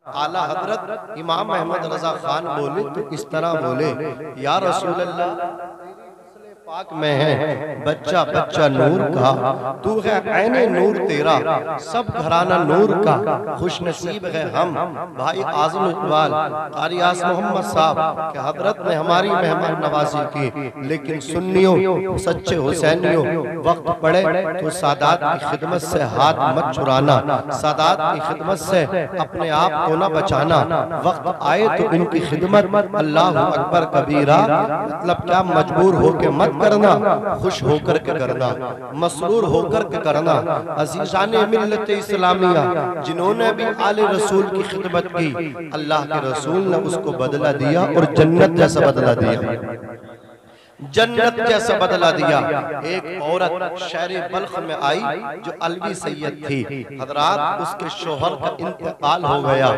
आला हजरत इमाम अहमद रजा खान बोले तो इस तरह बोले, या रसूल अल्लाह पाक में है बच्चा बच्चा नूर का, तू है ऐने नूर तेरा, सब घराना नूर का, खुश नसीब है हम। भाई आज़म इकबाल कारी आस मोहम्मद साहब के हजरत ने हमारी मेहमान नवाजी की, लेकिन सुन्नियों सच्चे हुसैनियों वक्त पड़े तो सादात की खिदमत से हाथ मत छुड़ाना, सादात की खिदमत से अपने आप को न बचाना, वक्त आए तो इनकी खिदमत अल्लाह अकबर कबीरा, मतलब क्या मजबूर होके मत करना, खुश होकर के करना, मसरूर होकर के करना। अजीजाने मिल्लत इस्लामिया जिन्होंने भी आले रसूल की खिदमत की, अल्लाह के रसूल ने उसको बदला दिया और जन्नत जैसा बदला दिया, जन्नत जैसा बदला दिया। एक औरत शहर बल्ख में आई जो अलवी सैयद थी, हजरात उसके शोहर का इंतकाल हो गया,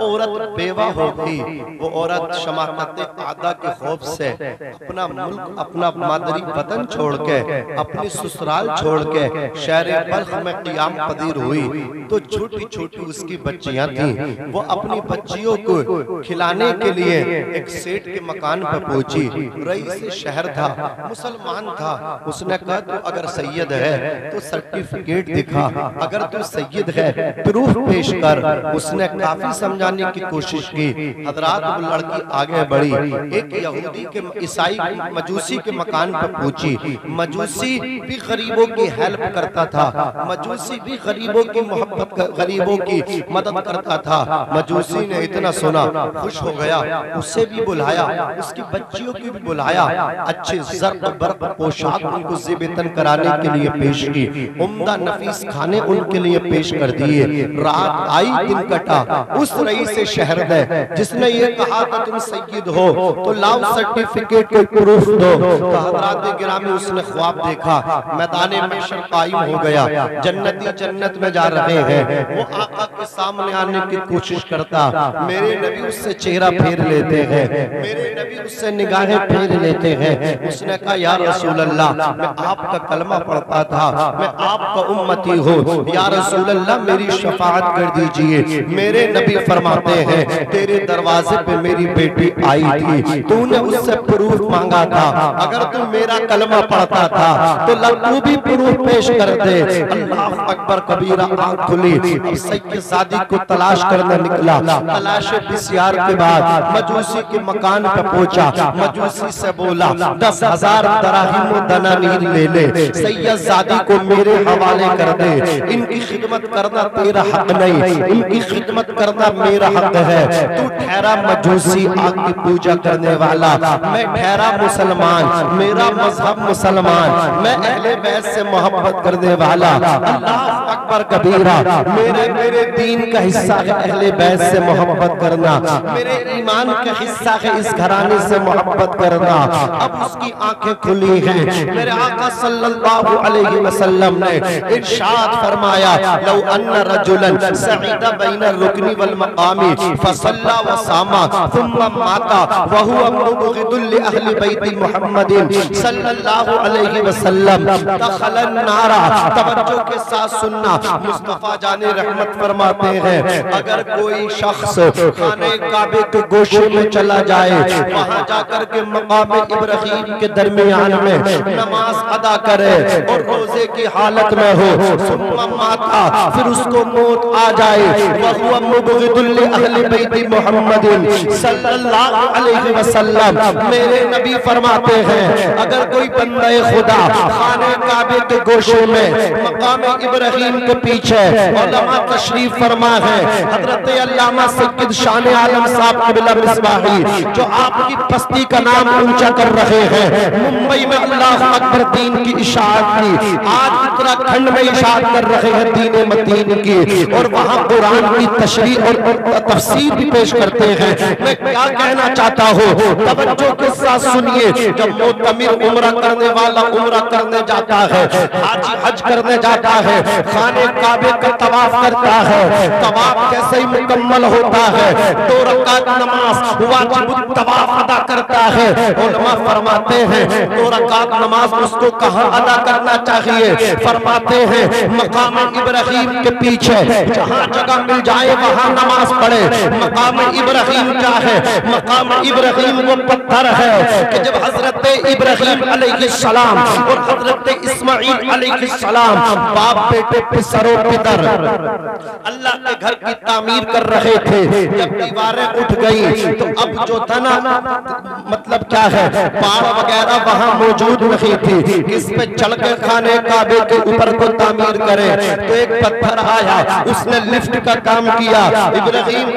औरत बेवा हो गई। वो औरत शमाकत आदा के खौफ से अपना मुल्क अपना मादरी वतन छोड़ के अपनी ससुराल छोड़ के शहर बल्ख में क़ियाम पदीर हुई। तो छोटी छोटी उसकी बच्चियां थीं, वो अपनी बच्चियों को खिलाने के लिए एक सेठ के मकान पर पहुंची। रईस शहर था, मुसलमान था, उसने कहा तू अगर सैयद है तो सर्टिफिकेट दिखा, अगर तू सैयद है प्रूफ पेश कर। उसने काफी समझाने की कोशिश की, हजरात वो लड़की आगे बढ़ी, एक यहूदी के ईसाई मजूसी के मकान पर पहुंची। मजूसी भी गरीबों की हेल्प करता था, मजूसी भी गरीबों की मोहब्बत गरीबों की मदद करता था। मजूसी ने इतना सुना, खुश हो गया, उसे भी बुलाया, उसकी बच्चियों की भी बुलाया, अच्छे ज़र्क बर्क पोशाक उनको ज़ेबतन कराने के लिए पेश की, उम्दा नफीस खाने उनके लिए पेश कर दिए। रात आई दिन कटा, उस रईस शहर ने जिसने ये कहा था तुम सैयद हो तो लाओ सर्टिफिकेट कोई प्रूफ दो, तो हज़रात गिरामी उसने ख्वाब देखा, मैदान महशर कायम हो गया, जन्नती जन्नत में जा रहे हैं। वो आका के सामने आने की कोशिश करता, मेरे नबी उससे चेहरा फेर लेते हैं, मेरे नबी उससे निगाहें फेर लेते हैं। उसने कहा या रसूल अल्लाह मैं आपका कलमा पढ़ता था, मैं आपका उम्मती हूँ, या रसूल अल्लाह मेरी शफाअत कर दीजिए। मेरे नबी फरमाते हैं तेरे दरवाजे पे मेरी बेटी आई थी, तूने उससे प्रूफ मांगा था, अगर तू मेरा कलमा पढ़ता था तो तू भी प्रूफ पेश कर दे। अल्लाह अकबर कबीरा, आंख खुली, सैयद सादी को तलाश करने निकला। तलाश बिस्यार के बाद मजूसी के मकान पे पहुंचा, मजूसी से बोला 10,000 दराहिम दनानीर ले ले, सैयद सादी को मेरे हवाले कर दे, इनकी खिदमत करना तेरा हक नहीं, इनकी खिदमत करना मेरा हक है। तू ठहरा मजूसी आग की पूजा करने वाला, मैं ठहरा मुसलमान, मेरा मजहब मुसलमान, मैं अहले बैत से मोहब्बत करने वाला। अल्लाह अकबर कबीरा, मेरे दीन का हिस्सा है अहले बैत से मोहब्बत करना, मेरे ईमान का हिस्सा है इस घराने से मोहब्बत करना। अब उसकी आंखें खुली हैं, मेरे आका सल्लल्लाहु अलैहि वसल्लम ने इरशाद फरमाया, लौ अन्ना रजुलन सईदा बैना रुकनी वल मकामी फसल्ला व सामा थुम्मा माता व हुवा मुबग़िदुल लि अहली बैति मुहम्मदिन सल्लल्लाहु अलैहि वसल्लम दखलन नारा। तवज्जो के साथ सुनना, मुस्तफा जाने रहमत फरमाते हैं अगर कोई शख्स खाने काबे के गोशे में चला जाए, वहां जाकर के मकाम इब्राहिम के दरमियान में नमाज अदा करे और रोजे की हालत में हो, सुम्मा माता फिर उसको मौत आ जाए, वहुवा मुबग़िदुल लि अहली बैति मुहम्मदिन सल्लल्लाहु अलैहि वसल्लम, मेरे नबी फरमाते हैं अगर कोई बंदा खुदा खाने काबे के गोशे में मकाम इब्राहिम के पीछे उलमा तशरीफ फरमा है, हजरत अल्लामा सय्यद शान आलम साहब क़िबला मिसबाही जो आपकी बस्ती का नाम ऊंचा कर रहे हैं, मुंबई में अल्लाह अकबर दीन की इशाअत की, आज उत्तराखंड में इशाअत कर रहे हैं दीन मतीन की, और वहां कुरान की तशरीह और तफसीर भी पेश करते हैं। मैं क्या कहना चाहता हूँ, तवज्जो के साथ सुनिए। जब मुतमिर उम्रा करने वाला उम्रा करने जाता है, हाजी हज करने जाता है, खाने काबे का तवाफ करता है, तवाफ कैसे ही मुकम्मल होता है, 2 रकात नमाज वाजिब तवाफ अदा करता है। उलमा फरमाते हैं 2 रकात नमाज उसको कहाँ अदा करना चाहिए? फरमाते हैं मकाम इब्राहिम के पीछे जहाँ जगह मिल जाए वहाँ नमाज पढ़े। मकाम इब्राहिम क्या है? मकाम इब्राहिम वो पत्थर है कि जब हजरत इब्राहिम अलैहिस्सलाम और हजरत इस्माइल अलैहिस्सलाम बाप बेटे पिसरों पितर अल्लाह के घर की तामीर कर रहे थे, जब दीवारें उठ गई तो अब जो था ना मतलब क्या है पहाड़ वगैरह वहां मौजूद नहीं थी, इस पे चढ़ के खाने काबे के ऊपर को तामीर करे तो एक पत्थर आया, उसने लिफ्ट का काम किया। इब्राहिम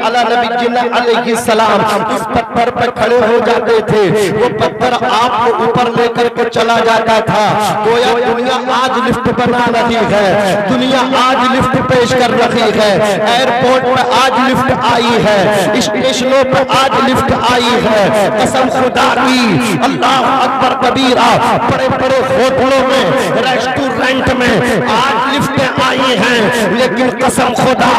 अलैहि सलाम उस पत्थर पर खड़े हो जाते थे, वो पत्थर आपको ऊपर लेकर के चला जाता था। गोया दुनिया आज लिफ्ट बना रही है, दुनिया आज लिफ्ट पेश कर रही है, एयरपोर्ट पर आज लिफ्ट आई है, स्टेशनों पर आज लिफ्ट आई है। कसम खुदा की, अल्लाह अकबर कबीरा, बड़े बड़े होटलों में रेस्टोरेंट में आज लिफ्टें आई हैं, लेकिन कसम खुदा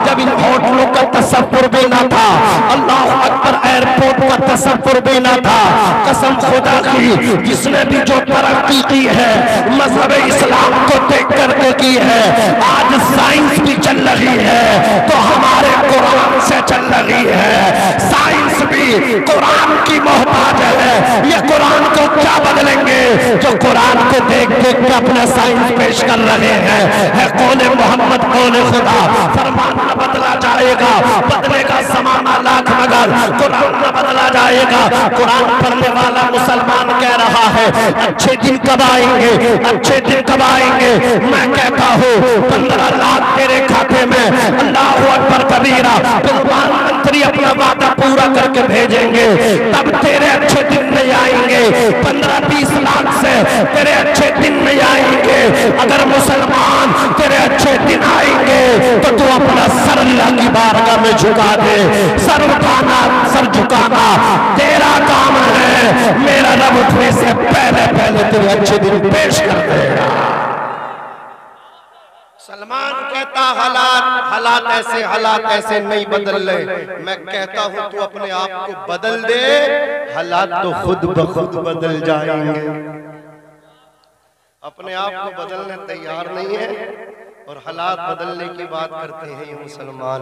जब इन होटलों का तसव्वुर भी ना था, अल्लाह अकबर एयरपोर्ट का तसव्वुर भी ना था। कसम खुदा की, जिसने भी जो तरक्की की है मजहब इस्लाम को देख करके की है, आज साइंस भी चल रही है तो हमारे कुरान से चल रही है। साइंस भी कुरान की मोहताज है, ये कुरान को क्या बदलेंगे जो कुरान को देख देख के अपना साइंस पेश कर रहे हैं। है कौन मोहम्मद कौन खुदा, फरमान न बदला जाएगा, बदलेगा ज़माना लाख मगर कुरान न बदला जाएगा। कुरान पढ़ने वाला मुसलमान कह रहा है अच्छे दिन कब आएंगे, अच्छे दिन कब आएंगे। मैं कहता हूँ 15 लाख तेरे खाते में, अल्लाह अकबर कबीरा, प्रधानमंत्री अपना वादा पूरा करके भेजेंगे तब तेरे अच्छे दिन नहीं आएंगे। 15-20 लाख से तेरे अच्छे दिन नहीं आएंगे। अगर मुसलमान तेरे अच्छे दिन आएंगे तो तू अपना सर अल्लाह की बारगाह में झुका दे। सर उठाना, सर झुकाना तेरा काम है, मेरा रब उठने से पहले पहले तेरे अच्छे दिन पेश कर देगा। सलमान कहता हालात ऐसे नहीं बदल रहे। मैं कहता हूं तू अपने आप को बदल दे, हालात तो खुद ब खुद बदल जाएंगे। अपने आप को बदलने तैयार नहीं है और हालात बदलने की बात करते हैं ये मुसलमान।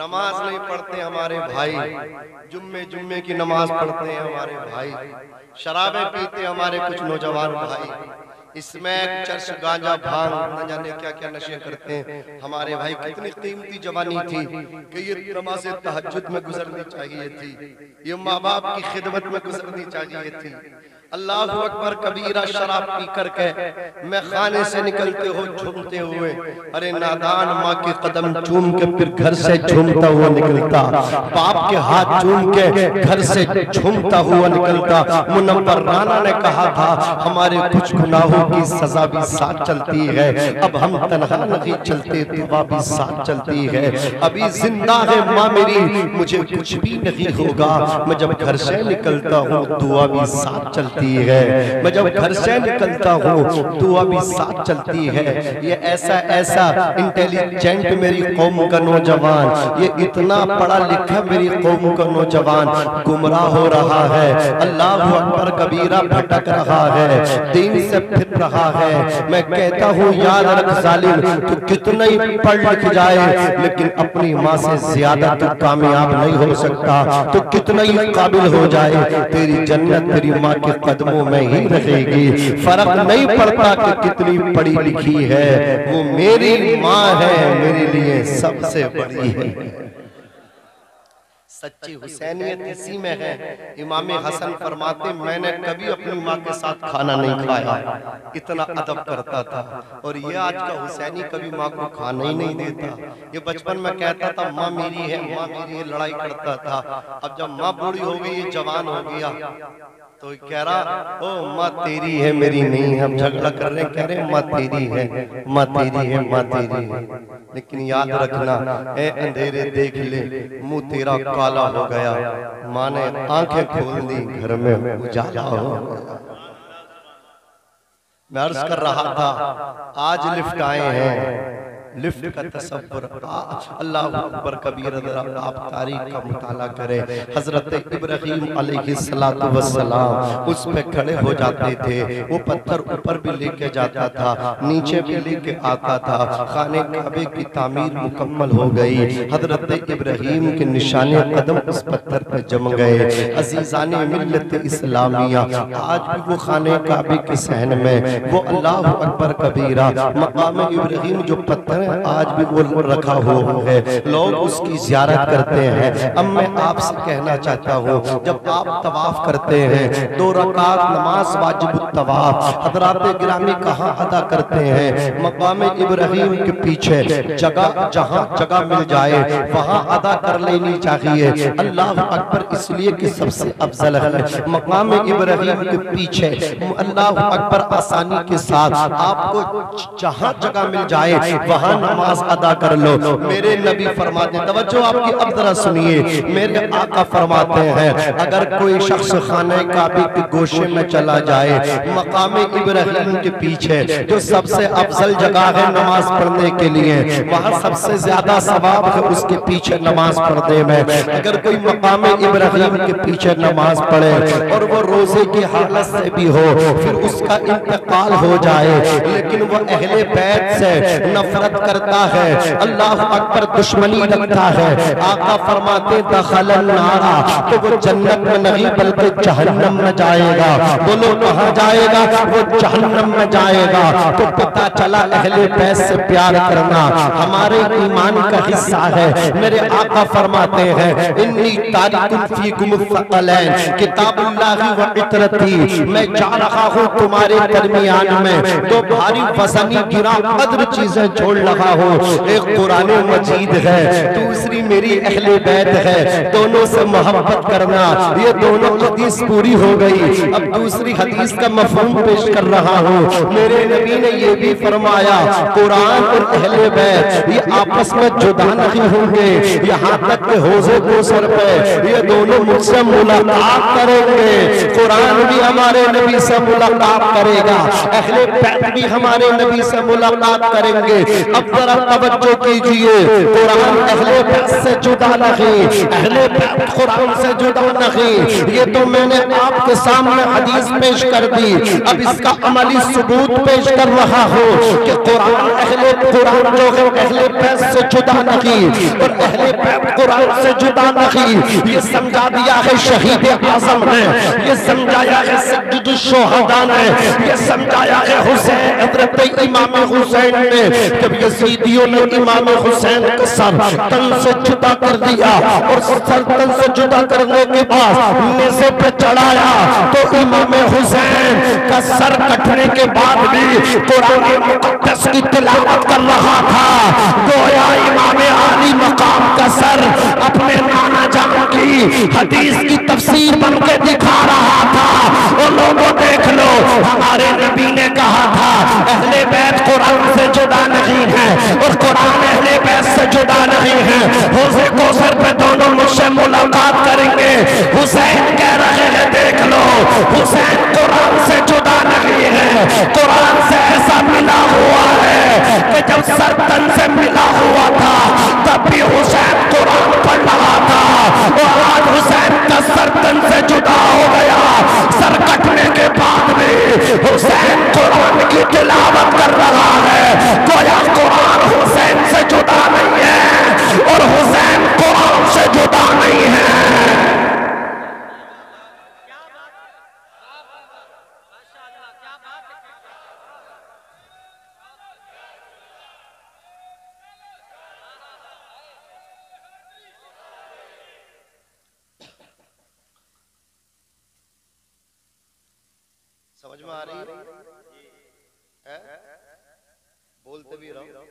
नमाज नहीं पढ़ते हमारे भाई, जुम्मे की नमाज पढ़ते हैं हमारे भाई, शराबें पीते हमारे कुछ नौजवान भाई, इसमें चर्च गांजा भांग न जाने क्या क्या नशे करते हैं हमारे भाई। कितनी कीमती जवानी थी कि ये नमाज़े तहज्जुद में गुजरनी चाहिए थी, ये माँ बाप की खिदमत में गुजरनी चाहिए थी। अल्लाह अकबर कबीरा, शराब पी करके मैं खाने से निकलते हो झूमते हुए, अरे नादान माँ के कदम चूम के फिर घर से झूमता हुआ निकलता, बाप के हाथ चूम के घर से झूमता हुआ निकलता। मुनव्वर राना ने कहा था हमारे कुछ गुनाहों की सजा भी साथ चलती है, अब हम तन्हा नहीं चलते, दुआ भी साथ चलती है। अभी जिंदा है माँ मेरी, मुझे कुछ भी नहीं होगा, मैं जब घर से निकलता हूँ दुआ भी साथ चलती है। मैं जब घर से निकलता हूँ दुआ भी साथ चलती है। ये ऐसा इंटेलिजेंट मेरी कौम का नौजवान, ये इतना पढ़ा लिखा मेरी कौम का नौजवान गुमराह हो रहा है, अल्लाह अकबर कबीरा भटक रहा है, दीन से फिर रहा है। मैं कहता हूँ यार रख जालिम, तू कितना ही पढ़ लिख जाए लेकिन अपनी माँ से ज्यादा तू कामयाब नहीं हो सकता। तो कितना ही काबिल हो जाए, तेरी जन्नत तेरी माँ के कदमों में ही रहेगी। फर्क नहीं पड़ता कि कितनी पढ़ी लिखी है, वो मेरी माँ है, मेरे लिए सबसे बड़ी है। सच्ची हुसैनियत इसी में है। इमाम हसन फरमाते मैंने कभी अपनी माँ के साथ खाना नहीं खाया, इतना अदब करता था। और ये आज का हुसैनी कभी माँ को खाना ही नहीं देता। ये बचपन में कहता था माँ मेरी है, माँ मेरी है, लड़ाई करता था। अब जब माँ बूढ़ी हो गई, ये जवान हो गया, तो कह रहा ओ माँ तेरी है मेरी नहीं है। हम झगड़ा कर रहे हैं, कह रहे हैं माँ तेरी है, माँ तेरी है, माँ तेरी है। लेकिन याद रखना ए अंधेरे देख ले, मुंह तेरा काला हो गया, माँ ने आंखें खोल दी, घर में उजाला हो गया। मैं अर्ज कर रहा था आज लिफ्ट आए हैं, लिफ्ट का तसव्वुर, अल्लाह अकबर कबीर, आप तारीख का मुताला करें। हजरत इब्राहीम अलैहिस्सलातु वस्सलाम उस पे खड़े हो जाते थे, वो पत्थर ऊपर भी लेके जाता था, नीचे भी लेके आता था। खाने काबे की तामीर मुकम्मल हो गई। हजरत इब्राहीम के निशाने कदम उस पत्थर पे जम गए। अजीजाने मिल्लत इस्लामिया, आज भी वो खाने काबे के सहन में वो अल्लाह अकबर कबीरा मकाम इब्राहीम जो पत्थर है आज भी वो रखा हुआ है, लोग उसकी ज़ियारत करते हैं। अब मैं आपसे कहना चाहता हूँ, जब आप तवाफ करते हैं 2 रकात नमाज वाजिब तवाफ हजरात गिरामी कहाँ अदा करते हैं? मकाम इब्राहीम के पीछे जगह, जहाँ जगह मिल जाए वहाँ अदा कर लेनी चाहिए। अल्लाह अकबर इसलिए कि सबसे अफजल है। मकाम इब्राहीम के पीछे अल्लाह अकबर आसानी के साथ आपको जहाँ जगह मिल जाए वहाँ नमाज अदा कर लो। मेरे नबी फरमाते हैं, तवज्जो आपकी अब जरा सुनिए, मेरे आका फरमाते हैं अगर कोई शख्स खाने काबे के गोशे में चला जाए मकाम इब्राहीम के पीछे जो सबसे अफजल जगह है नमाज पढ़ने के लिए, वहाँ सबसे ज्यादा सवाब है उसके पीछे नमाज पढ़ने में। अगर कोई मकाम इब्राहीम के पीछे नमाज पढ़े और वो रोजे की हालत से भी हो, फिर उसका इंतकाल हो जाए लेकिन वो अहले बैत से नफरत करता है, अल्लाह अकबर दुश्मनी रखता है, आका फरमाते दखलन नारा, तो वो जन्नत में नहीं बल्कि जहन्नम में जाएगा। बोलो कहाँ जाएगा? वो जहन्नम में जाएगा। तो पता चला अहले बैत से प्यार करना हमारे ईमान का हिस्सा है। मेरे आका फरमाते हैं इन्नी तारिकुन फीकुम फक़लैन किताबुल्लाहि व इतरती, मैं जा रहा हूँ तुम्हारे दरमियान में 2 भारी वज़नी गिरा कद्र चीजें छोड़ रहा हूँ। एक कुरान मजीद है, दूसरी मेरी अहले बैत है, दोनों से मोहब्बत करना। ये दोनों हदीस पूरी हो गई, अब दूसरी हदीस का मफहूम पेश कर रहा हूँ। मेरे नबी ने ये भी फरमाया कुरान और अहले बैत ये आपस में जुदा नहीं होंगे, यहाँ तक के हौज़े कौसर पे ये दोनों मुझसे मुलाकात करेंगे। कुरान भी हमारे नबी से मुलाकात करेगा, अहले बैत भी हमारे नबी से मुलाकात करेंगे। अब जरा तवज्जो कीजिए, कुरान अहले बैत से जुदा नहीं, अहले बैत कुरान से जुदा नहीं। ये तो मैंने आपके सामने हदीस पेश कर दी, अब इसका अमली सबूत पेश कर रहा हूँ कि कुरान कुरान जो है अहले बैत से जुदा नहीं और अहले बैत कुरान से जुदा नहीं। ये समझा दिया है शहीद आजम ने, ये समझाया है सय्यदुश शुहदा ने, ये समझाया है हुसैन हजरत इमाम हुसैन ने। जब यजीदियों ने इमाम हुसैन का सर तन से जुदा कर दिया और सर तन से जुदा करने के बाद नेज़े पे चढ़ाया तो इमाम हुसैन का सर कटने के बाद भी कुरान मुक़द्दस की तिलावत कर रहा था। गोया इमाम आली मकाम का सर अपने नाना जान की हदीस की तफसीर बन के दिखा रहा था। और लोगों देख लो, हमारे नबी ने कहा था अहले बैत कुरान से जुदा नहीं है और कुरान अहले बैत से जुदा नहीं है। हौज़े कौसर पे दोनों मुझसे मुलाकात करेंगे। हुसैन कह रहे हैं देख लो, हुसैन कुरान से जुदा नहीं है, कुरान से ऐसा मिला हुआ है कि जब सर तन से मिला हुआ था तब भी हुसैन कुरान पढ़ रहा था और आज हुसैन का सर तन से जुदा हो गया। सर कटने के बाद भी हुसैन कुरान की तिलावत कर रहा है। गोया कुरान हुसैन से जुदा नहीं है और हुसैन कुरान से जुदा नहीं है। समझ में आ रही है? बोलते भी रहो,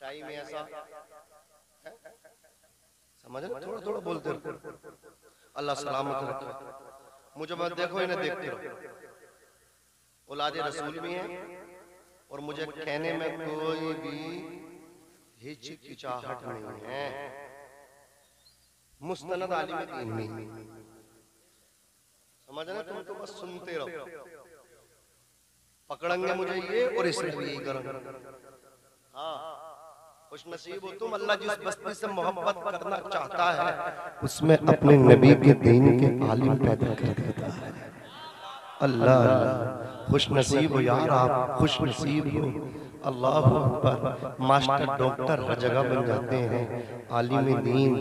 टाइम ऐसा है, समझ रहे? थोड़ा थोड़ा बोलते रहो। अल्लाह सलामत रखे। मुझे मत देखो, इन्हें देखते रहो। औलादे रसूल भी हैं और मुझे कहने में कोई भी हिचकिचाहट नहीं है। मुस्तनद आलिम दीन में समझ रहे? तुम तो बस सुनते रहो। पकड़ेंगे मुझे ये और इसने भी यही करेंगे। खुश नसीब हो तुम, अल्लाह जिस बस्ती से मोहब्बत करना चाहता है उसमें अपने नबी के दीन के आलिम पैदा कर देता है। अल्लाह अल्लाह, खुश नसीब हो यार आप, खुश नसीब हो। अल्लाह अकबर। मास्टर डॉक्टर हर जगह बन जाते हैं, आलिम दीन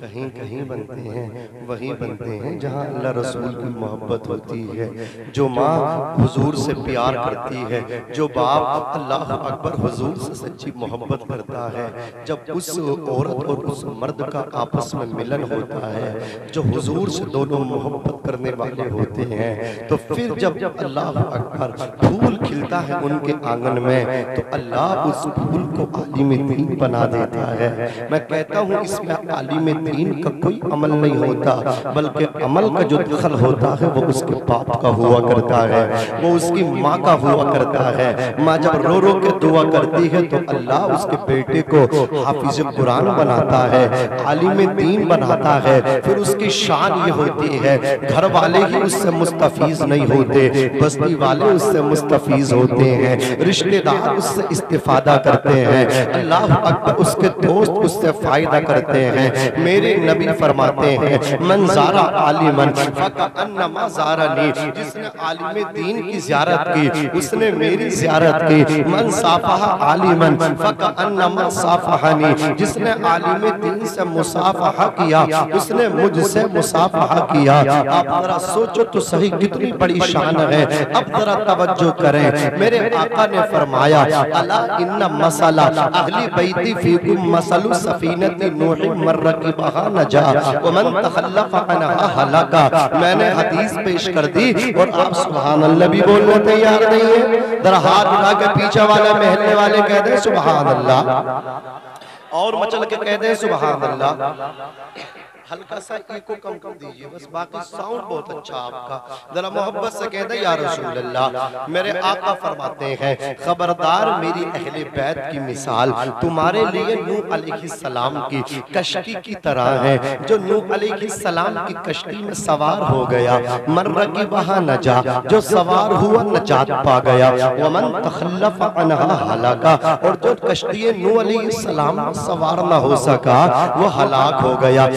कहीं कहीं बनते हैं, वहीं बनते हैं जहां अल्लाह रसूल की मोहब्बत होती है। जो माँ हुजूर से प्यार करती है, जो बाप अल्लाह अकबर हुजूर से सच्ची मोहब्बत करता है, जब उस औरत और उस मर्द का आपस में मिलन होता है, जो हुजूर से दोनों मोहब्बत करने वाले होते हैं, तो फिर जब अल्लाह अकबर फूल खिलता है उनके आंगन में, तो अल्लाह उस फूल को आलिम दीन बना देता है। मैं कहता हूँ इसमें आलिम दीन का कोई अमल नहीं होता, बल्कि अमल का जो दखल होता है वो उसके बाप का हुआ करता है, वो उसकी माँ का हुआ करता है। माँ जब रो रो के दुआ करती है तो अल्लाह उसके बेटे को हाफिज कुरान बनाता है, आलिम दीन बनाता है। फिर उसकी शान ये होती है, घर वाले ही उससे मुस्तफीज नहीं होते, बस्ती वाले उससे मुस्तफीज होते हैं, रिश्तेदार उससे इस्तिफादा करते हैं, अल्लाह अकबर उसके दोस्त उससे फायदा करते हैं। मेरे नबी फरमाते हैं मंजारा आलिमन फकअन्नमा ज़ारनी, जिसने आलिम दीन की ज़ियारत की उसने मेरी ज़ियारत की। मन साफहा आलिमन फकअन्नमा साफहनी, जिसने आलिम दीन से मुसाफहा किया उसने मुझसे मुसाफहा किया। आप जरा सोचो तो सही कितनी बड़ी शान है। अब जरा तवज्जो करें, मेरे आका ने फरमाया अला इन्ना मसला अहली बैती फीकुम मसलु सफीनति नूह मर्रकिबहा नजा व मन तखल्लफ अनहा हलाका। मैंने हदीस पेश कर दी और आप सुभान अल्लाह भी बोलने तैयार नहीं है। जरा हाथ उठा के पीछे वाले महल्ले वाले कह दे सुभान अल्लाह, और मचल के कह दे सुभान अल्लाह। हल्का सा इको कम कर दीजिए बस, बाकी साउंड बहुत अच्छा आपका। जरा मोहब्बत से कह दे या रसूल अल्लाह। मेरे आका फरमाते हैं खबरदार मेरी अहले बैत की मिसाल तुम्हारे लिए नूह अलैहिस्सलाम की कश्ती की तरह है। जो नूह अलैहिस्सलाम की कश्ती में सवार हो गया, मर्रकिबहा नजा, जो सवार हुआ नजात पा गया, वमन तखल्लफ अनहा हलाका, और जो कश्ती नूह अलैहिस्सलाम में सवार न हो सका वो हलाक हो गया।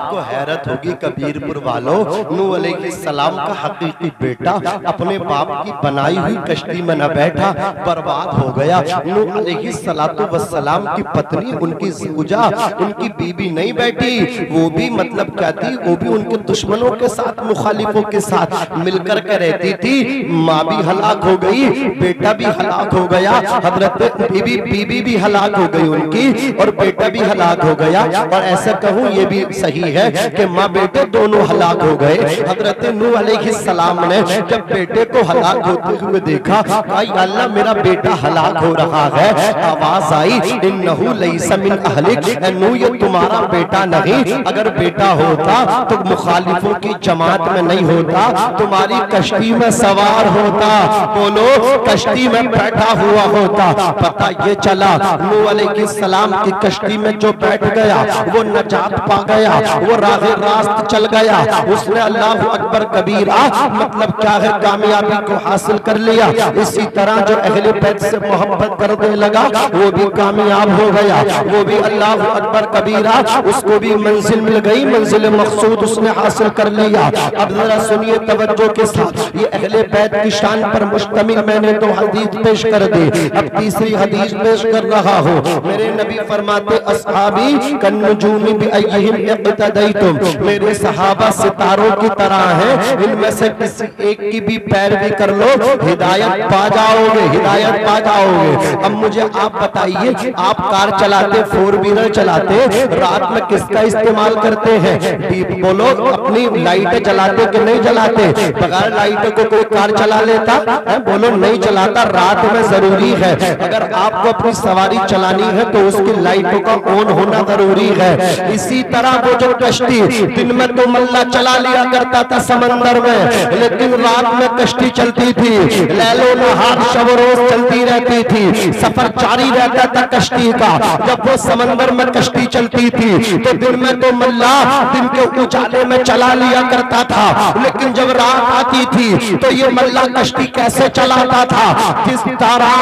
आपको हैरत होगी कबीरपुर वालों, नूह अलैहिस्सलाम का हकीकी बेटा अपने बाप की बनाई हुई कश्ती में न बैठा, बर्बाद हो गया। नूह अलैहिस्सलाम की पत्नी उनकी ज़ौजा, उनकी बीबी नहीं बैठी, वो भी मतलब क्या थी, वो भी उनके दुश्मनों के साथ मुखालिफों के साथ मिलकर के रहती थी। माँ भी हलाक हो गई, बेटा भी हलाक हो गया, हजरत बीबी भी हलाक हो गई उनकी, और बेटा भी हलाक हो गया। और ऐसा कहूँ ये भी सही है कि माँ बेटे दोनों हलाक हो गए। हजरत नूह अलैहिस्सलाम ने जब बेटे को हलाक होते हुए देखा, कहा अल्लाह मेरा बेटा हलाक हो रहा है। आवाज आई इन्नहु लैसा मिन अहलिक, नूह ये तुम्हारा बेटा नहीं, अगर बेटा होता तो मुखालिफों की जमात में नहीं होता, तुम्हारी कश्ती में सवार होता, बोलो कश्ती में बैठा हुआ होता। पता ये चला नूह अलैहिस्सलाम की कश्ती में जो बैठ गया वो नजात पा गया, वो राहे रास्त चल गया, उसने अल्लाह अकबर कबीरा मतलब क्या है कामयाबी को हासिल कर लिया। इसी तरह जो अहले बैत से मोहब्बत करने लगा वो भी कामयाब हो गया, वो भी अल्लाह अकबर कबीरा, उसको भी मंजिल मिल गई, मंजिल मकसूद उसने हासिल कर लिया। अब जरा सुनिए तवज्जो के साथ, ये अहले बैत की शान पर मुश्तमिल मैंने तो हदीस पेश कर दी, अब तीसरी हदीस पेश कर रहा हूँ। मेरे नबी फरमाते अस्हाबी कन्नुजूमी बिअय्यिहिम इक़्तदैतुम, मेरे सहाबा सितारों की तरह हैं, इनमें से किसी एक की भी पैरवी कर लो हिदायत पा जाओगे, हिदायत पा जाओगे। अब मुझे आप बताइए, आप कार चलाते, फोर व्हीलर चलाते, रात में किसका इस्तेमाल करते हैं? दीप बोलो, अपनी लाइटें जलाते कि नहीं जलाते? बगैर लाइटों को कोई कार चला लेता है? बोलो नहीं चलाता। रात में जरूरी है, अगर आपको अपनी सवारी चलानी है तो उसकी लाइटों का ऑन होना जरूरी है। इसी तरह वो जो कश्ती, दिन में तो मल्ला चला लिया करता था समंदर में, लेकिन रात में कश्ती चलती थी, लैलो नहार शब रोज चलती रहती थी, सफर जारी रहता था कश्ती का। जब वो समंदर में कश्ती चलती थी तो दिन में तो मल्ला दिन के उजाले में चला लिया करता था, लेकिन जब रात आती थी तो ये मल्ला कश्ती कैसे चलाता था, किस तरह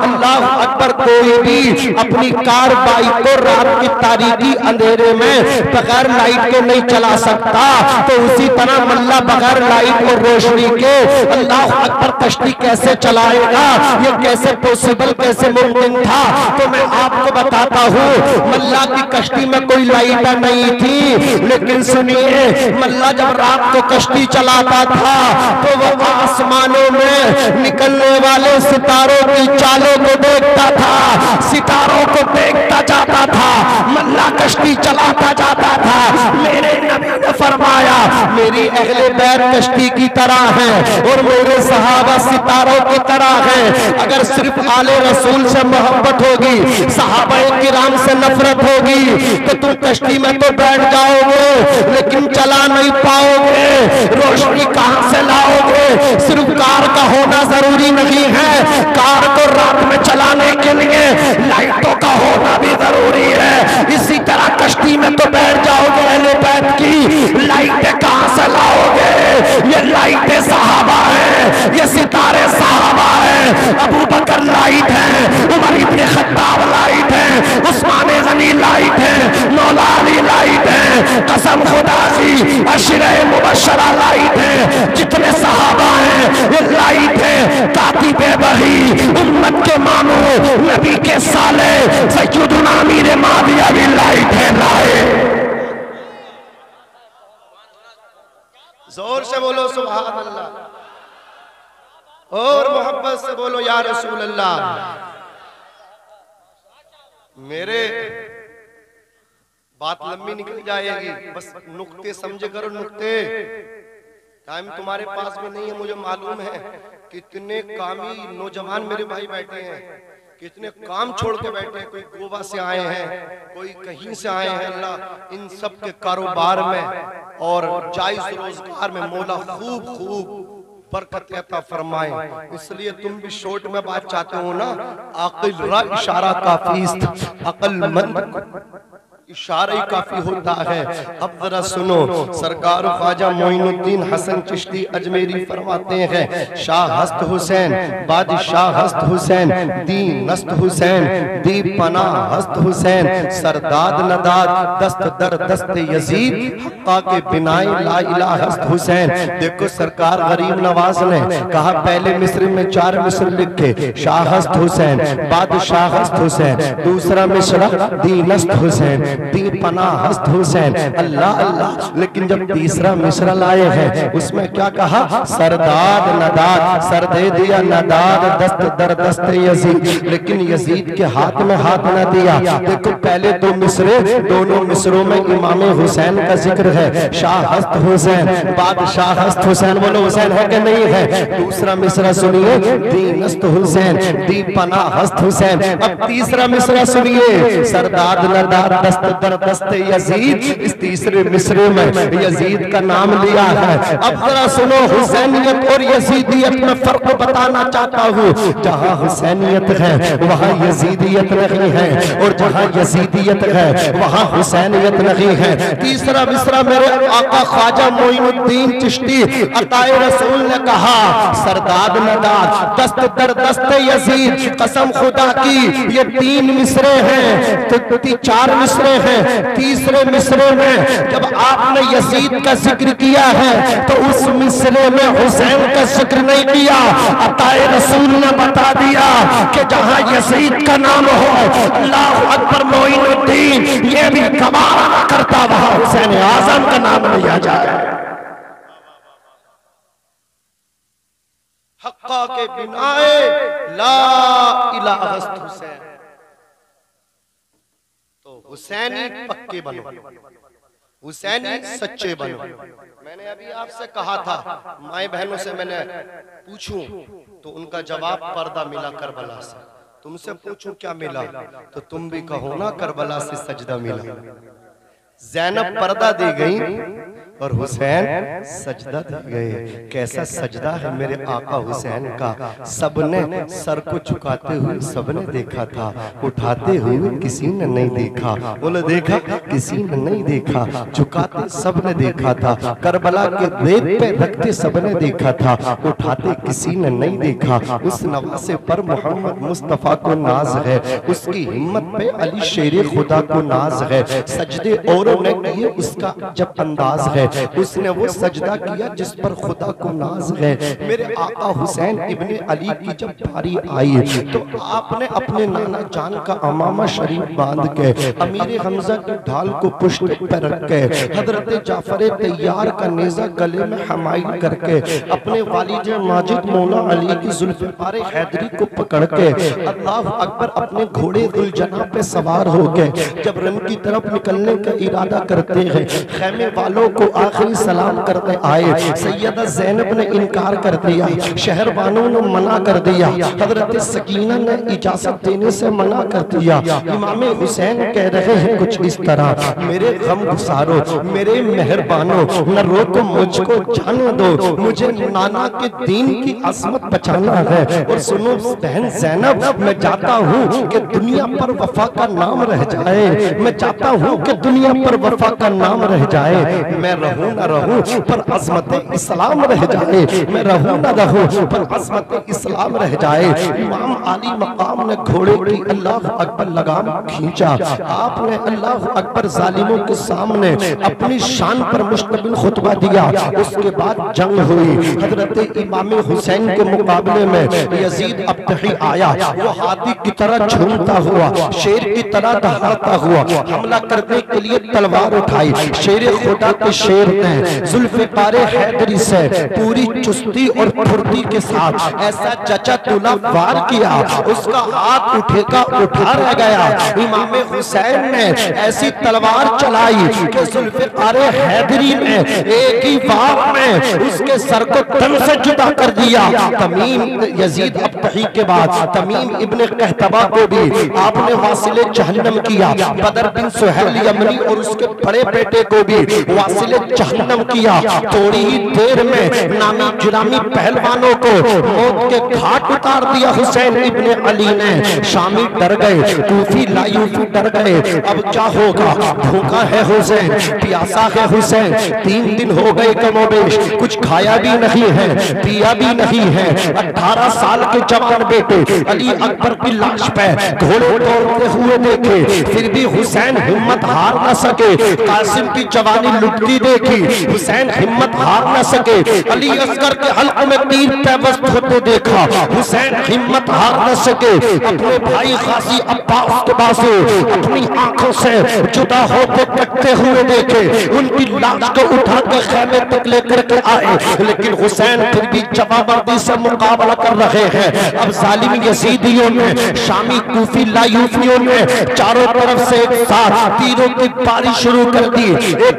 अल्लाह अकबर, कोई भी अपनी कार बाइक को रात की तारीकी अंधेरे में बगैर लाइट के नहीं चला सकता, तो उसी तरह मल्ला बगैर लाइट और रोशनी के अल्लाह अकबर कश्ती कैसे चलाएगा, ये कैसे पॉसिबल, कैसे मुमकिन था। तो मैं आपको बताता हूँ, मल्ला की कश्ती में कोई लाइट नहीं थी, लेकिन सुनिए, मल्ला जब रात को कश्ती चलाता था तो वो आसमानों में निकलने वाले सितारों की चालों को देखता था, सितारों को देखता जाता था, मल्ला कश्ती चलाता जाता था। मेरे नबी ने फरमाया, मेरी अहले बैत कश्ती की तरह है और मेरे सहाबा सितारों की तरह है। अगर सिर्फ आले रसूल से मोहब्बत होगी, सहाबाए किराम से नफरत होगी, तो तुम कश्ती में तो बैठ जाओगे लेकिन चला नहीं पाओगे, रोशनी कहां से लाओगे। सिर्फ कार का होना जरूरी नहीं है, कार को रात में चलाने के लिए लाइटों का होना भी जरूरी है। इसी तरह कश्ती में तो बैठ जाओगे, अहले बैत की लाइटें कहां से लाओगे। ये लाइटें सहाबा है, ये सितारे सहाबा है। अबू बकर लाइट है, उमर इब्ने खत्ताब लाइट है, उस्मान गनी लाइट है, मौला अली लाइट है, कसम खुदा की अशरे मुबशरा लाइट है। जितने सहाबा हैं ये लाइट है। कातिबे वही उम्मत के मानो नबी के साले सैयदुना अमीर माविया भी लाइट है। लाइट जोर से बोलो सुभान अल्लाह, और मोहब्बत से बोलो या रसूल अल्लाह। मेरे बात लंबी निकल जाएगी, बस नुक्ते समझे करो, नुक्ते। टाइम तुम्हारे पास में नहीं है, मुझे मालूम है। कितने कामी नौजवान मेरे भाई बैठे हैं, कितने काम छोड़ के बैठे हैं, कोई गोवा से आए हैं, कोई कहीं से आए हैं। अल्लाह इन सब के कारोबार में और जायज रोजगार में मौला खूब खूब बरकत अता फरमाए। इसलिए तुम भी शॉर्ट में बात चाहते हो ना, आकिल रा इशारा काफी, अक्लमंद इशारा ही काफी होता है। अब जरा सुनो, सरकार ख्वाजा मोइनुद्दीन हसन चिश्ती अजमेरी फरमाते हैं, शाह हस्त हुसैन, बादशाह हस्त हुसैन, दी नस्त हुसैन, दी पना हस्त हुसैन, सरदाद नदाद दस्त दर दस्त यजीद, हक्का के बिनाए ला इलाह हस्त हुसैन। देखो सरकार गरीब नवाज ने कहा, पहले मिस्र में 4 मिस्र लिखे, शाह हस्त हुसैन, बादशाह हस्त हुसैन, दूसरा मिस्र दी नस्त हुसैन, दी पना हस्त हुसैन। अल्लाह अल्लाह, लेकिन जब तीसरा मिसरा लाए हैं उसमें क्या कहा, सरदाद नदाद, सर दे दिया नदाद दस्त दर दस्त यजीद, लेकिन यजीद के हाथ में हाथ न दिया। देखो पहले 2 मिसरे, दोनों मिसरों में इमाम हुसैन का जिक्र है, शाह हस्त हुसैन, बादशाह हस्त हुसैन। बोलो हुसैन है कि नहीं है। दूसरा मिसरा सुनिए, दी नस्त हुसैन, दी पना हस्त हुसैन। अब तीसरा मिसरा सुनिए, सरदाद नदाद दस्त दर दस्त यजीद। इस तीसरे मिसरे में यजीद का नाम लिया है। अब जरा सुनो, हुसैनियत और यजीदियत में फर्क बताना चाहता हूँ। जहाँ हुसैनियत है वहाँ यजीदियत नहीं है, और जहाँ यजीदियत है वहाँ हुसैनियत नहीं है। तीसरा मिसरा मेरे आका ख्वाजा मोइनुद्दीन चिश्ती अताए रसूल ने कहा, सरदाद नदाद दस्त दर दस्त यजीद, कसम खुदा की ये 3 मिसरे हैं, तो 4 मिसरे हैं। तीसरे मिसरे में जब आपने यजीद का जिक्र किया है तो उस मिसरे में हुसैन का जिक्र नहीं किया। अताए रसूल ने बता दिया कि जहां यजीद का नाम हो, अल्लाह अकबर मोइनुद्दीन ये भी कमाल न करता, वहां हुसैन आजम का नाम लिया जाए। हक्का के बिनाए ला इलाहा हस्त हुसैन। हुसैनी पक्के बनो, हुसैनी सच्चे बनो। मैंने अभी आपसे कहा था, माए बहनों से मैंने पूछूं तो उनका जवाब पर्दा मिला करबला से। तुमसे पूछूं क्या मिला, तो तुम भी कहो ना करबला से सजदा मिला। ज़ैनब पर्दा दे गई और हुसैन सजदा दे गए। कैसा सजदा है मेरे आका हुसैन का। सबने सर को झुकाते हुए सबने देखा था, उठाते हुए किसी ने नहीं देखा। बोले देखा, किसी ने नहीं देखा। झुकाते सबने देखा था, करबला के रेत पे रखते सबने देखा था, उठाते किसी ने नहीं देखा। उस नवासे पर मोहम्मद मुस्तफा को नाज है, उसकी हिम्मत पे अली शेर खुदा को नाज है। सजदे औरों ने किए, उसका जब अंदाज है, उसने वो सजदा किया जिस पर खुदा को नाज है। मेरे आका हुसैन इब्ने अली की जब बारी आई तो आपने अपने नाना जान का अमामा शरीफ बांध के अमीर हमजा की ढाल को पुष्ट पर रख के हजरत जाफर तैयार का नेजा गले में हमाइल करके अपने वालिद माजिद मौला अली की जुल्फ़ार हैदरी को पकड़ के अल्लाह अकबर अपने घोड़े दुलजना पे सवार होके जब रन की तरफ निकलने का इरादा करते हैं, खैमे वालों को आखिरी सलाम करते आए। सैयदा ज़ैनब ने इनकार कर दिया, शहरबानों ने मना कर दिया, हजरत सकीना ने इजाजत देने से मना कर दिया। इमाम हुसैन कह रहे हैं कुछ इस तरह, मेरे गम गुसारो, मेरे मेहरबानो, न रोको मुझको जाने दो, मुझे नाना के दीन की असमत बचाना है। और सुनो बहन ज़ैनब, मैं चाहता हूँ कि दुनिया पर वफा का नाम रह जाए, मैं चाहता हूँ कि दुनिया पर वफा का नाम रह जाए। मैं रहूं न रहूं पर अज़मत इस्लाम रह जाए, मैं रहूं न रहूं पर अज़मत इस्लाम रह जाए। इमाम आली मकाम ने घोड़े की अल्लाह अकबर लगाम खींचा। आपने अल्लाह अकबर जालिमों के सामने अपनी शान पर मुश्तमिल खुतबा दिया। उसके बाद जंग हुई। हजरत इमाम हुसैन के मुकाबले में यजीद अब्तही आया। वो हाथी की तरह झूमता हुआ, शेर की तरह दहाड़ता हुआ हमला करने के लिए तलवार उठाई। शेर खुदा के शेर ने जुल्फ़ार हैदरी से पूरी चुस्ती और फुर्ती के साथ ऐसा चचा तुला वार किया, उसका हाथ उठेगा उठा रह गया। इमाम हुसैन ने ऐसी तलवार चलाई कि जुल्फ़ार हैदरी ने एक ही वार में उसके सर को तन से जुदा कर दिया। तमीम यजीद अब्तही के बाद तमीम इब्ने कहतबा को भी आपने वासिले जहन्नम किया। बदर बिन सुहैल यमनी और उसके बड़े बेटे को भी वासिले जहन्नम किया। थोड़ी ही देर में नामी जुरामी पहलवानों को मौत के घाट उतार दिया। हुसैन इब्ने अली ने शामी डर गए, कूफी लायूफी डर गए। अब क्या होगा? भूखा है हुसैन, प्यासा है हुसैन, 3 दिन हो गए कमोबेश, कुछ खाया भी नहीं है, पिया भी नहीं है। 18 साल के जवान बेटे अली अकबर की लाश पे घोड़े दौड़ते हुए देखे, फिर भी हुसैन हिम्मत हार न सके। कासिम की जवानी लुटती देखी, हुसैन हिम्मत हार न सके। अली असगर के हल्क में तीर पैबस्त होते देखा, हुसैन हिम्मत हार न सके। अपने भाई गाजी अब्बास के बाजू अपनी आंखों से जुदा होते तकते हुए देखे, उनकी लाश को उठा के खैमे तक लेकर के आए, लेकिन हुसैन फिर भी जवाबर्दी से मुकाबला कर रहे हैं। अब जालिम यजीदियों ने, शामी कूफी लायूफियों ने चारों तरफ से एक साथ तीरों की पारी शुरू कर दी।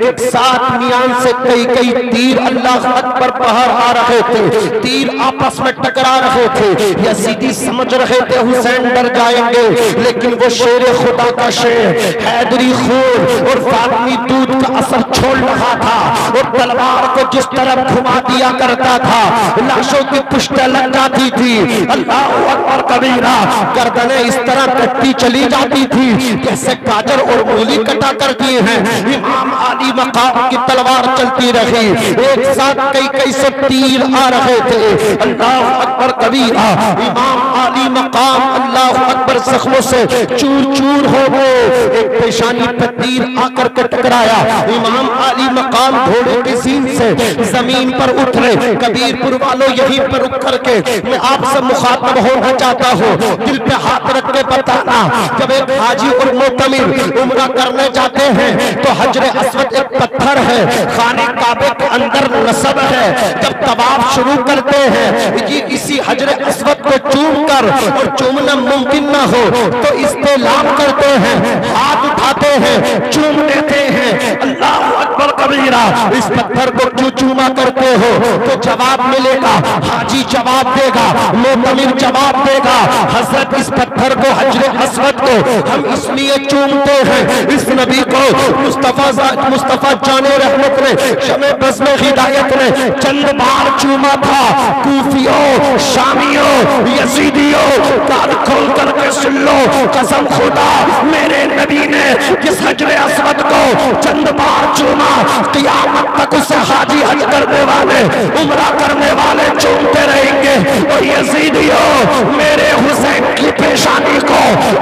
एक साथ मियान से कई तीर अल्लाह अकबर बाहर आ रहे थे, तीर आपस में टकरा रहे थे। यजीदी समझ रहे थे हुसैन डर जाएंगे, लेकिन वो शेर खुदा का शेर हैदरी खून और फातिमी दूध का असर छोड़ रहा था। और तलवार को जिस तरफ घुमा दिया करता था, लाशों की पुष्टें लग जाती थी। अल्लाह अकबर कबीरा, गर्दनें इस तरह कटती चली जाती थी जैसे गाजर और मूली कटा करती हैं। इमाम आली मकाम की तलवार चलती रही, एक साथ कई से तीर आ रहे थे। अल्लाह अकबर कबीरा, इमाम आली मकाम अल्लाह अकबर जख्मों से चूर चूर हो गए। एक पेशानी पर तीर आकर के टकराया, इमाम आली मकाम घोड़े की सीन से जमीन पर उतरे। कबीरपुर वालों यहीं पर रुक करके मैं आपसे मुखातब होना चाहता हूँ, दिल पे हाथ रख के बताना, जब एक हाजी और मोतमिर उम्रा करने जाते हैं तो हजरे अस्वद एक पत्थर है, खाने काबे के अंदर नसब है। जब तवाफ शुरू करते हैं ये इसी हजरे अस्वद को चूम कर, और चूमना मुमकिन ना हो तो इस्तेलाम करते हैं, हाथ उठाते हैं, चूम लेते हैं। अल्लाह अकबर कबीरा, इस पत्थर को क्यों चूमा करते हो? तो जवाब मिलेगा, हाजी जवाब देगा, मोतमिर जवाब देगा, हजरत इस पत्थर को, हजरे अस्वद को हम इसलिए चूमते हैं, इस नबी को मुस्तफा जाने रहमत ने, शमे बज़्म हिदायत ने चंद बार चूमा था। कूफियों, शामियों, यजीदियों, कान खोल करके सुन लो, कसम खुदा मेरे नबी ने किस हजरे अस्वद को चंद बार चूमा, क़यामत तक उसे हाजी हज करने वाले, उम्रा करने वाले चूमते रहेंगे। और यजीदियों, मेरे हुसैन की पेशानी को,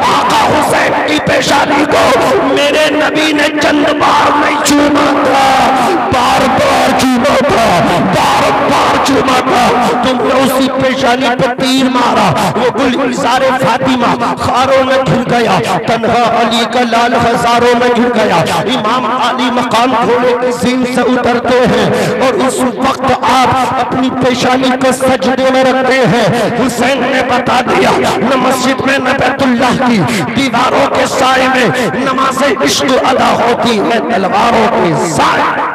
आका हुसैन की पेशानी को मेरे नबी ने चंद बार नहीं चूमा था, बार बार चूमा था, बार बार चूमा था। तुमने उसी पेशानी पर तीर मारा, वो गुलज़ारे फातिमा खारों में घिर गया, तन्हा अली का लाल हजारों में घिर गया। इमाम अली मकाम घोड़े की सीन से उतरते हैं और उस वक्त आप अपनी पेशानी को सजदे में रखते हैं। हुसैन ने बता दिया, न मस्जिद में न बैतुल्लाह की दीवारों के साए में नमाज़े इश्क अदा होती है, तलवारों के साए।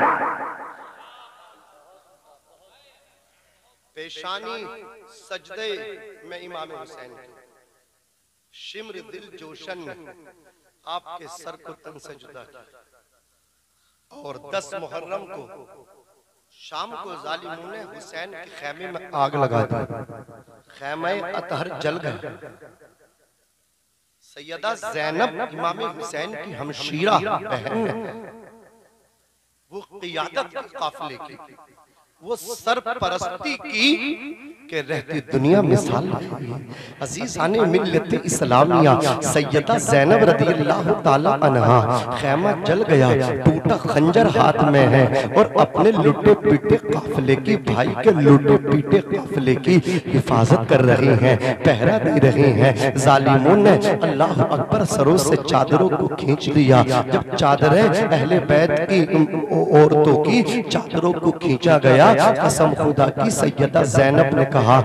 पेशानी सजदे में इमाम हुसैन की, शिम्र दिल जोशन आपके सर को तन से जुदा किया। और 10 मुहर्रम को शाम को जालिमों ने हुसैन के खैमे में आग लगा दी, खैमे अतहर जल गया। सैयदा ज़ैनब इमाम हुसैन की हमशीरा बहन, वो क़ियादत के काफिले की, वो सरपरस्ती की के रहती दुनिया मिसाल। अजीज़ाने मिल्लत इस्लामिया सैयदा ज़ैनब रज़ियल्लाहु ताला अन्हा, खैमा जल गया, टूटा खंजर हाथ में है और अपने लुटे पीटे काफिले की, भाई के लुटे पीटे काफिले की हिफाजत कर रहे हैं, पहरा दे रहे हैं। जालिमों ने अल्लाह अकबर सरों से चादरों को खींच लिया। जब चादरें अहले बैत की औरतों की चादरों को खींचा गया, कसम खुदा की सैयदा ज़ैनब ने कहा,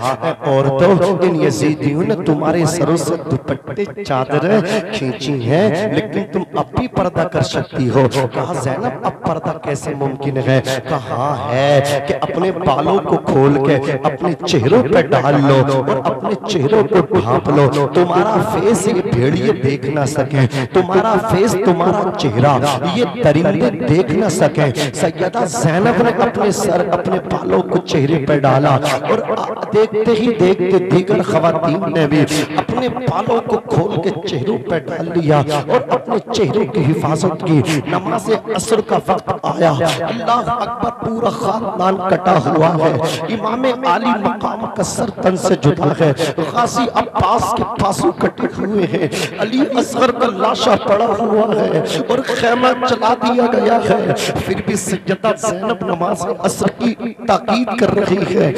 औरतों, इन यजीदियों ने तुम्हारे सरों से दुपट्टे चादरें खींची हैं, लेकिन तुम अब भी पर्दा कर सकती हो। कहा, ज़ैनब अब पर्दा कैसे मुमकिन है? कहा है कि अपने बालों को खोल के अपने चेहरों पर डाल लो और अपने चेहरों को ढांप लो, तुम्हारा फेस ये भेड़िए देख ना सके, तुम्हारा फेस, तुम्हारा चेहरा ये दरिंदे देख ना सके। सैयदा ज़ैनब ने अपने सर, अपने बालों को चेहरे पर डाला और देखते ही देखते दीगर ख़वातीन ने भी अपने बालों को खोल के चेहरों पर डाल लिया और अपने चेहरे की हिफाजत की। नमाज असर का वक्त आया, अल्लाह अकबर, पूरा खानदान कटा हुआ है, इमाम आली मकाम का सर तन से जुदा है, गाजी अब्बास के पासों कटे हुए हैं, अली असगर का लाशा पड़ा हुआ है और खैमा चला दिया गया है। फिर भी सैयदा ज़ैनब नमाज असर की ताकीद कर रही है,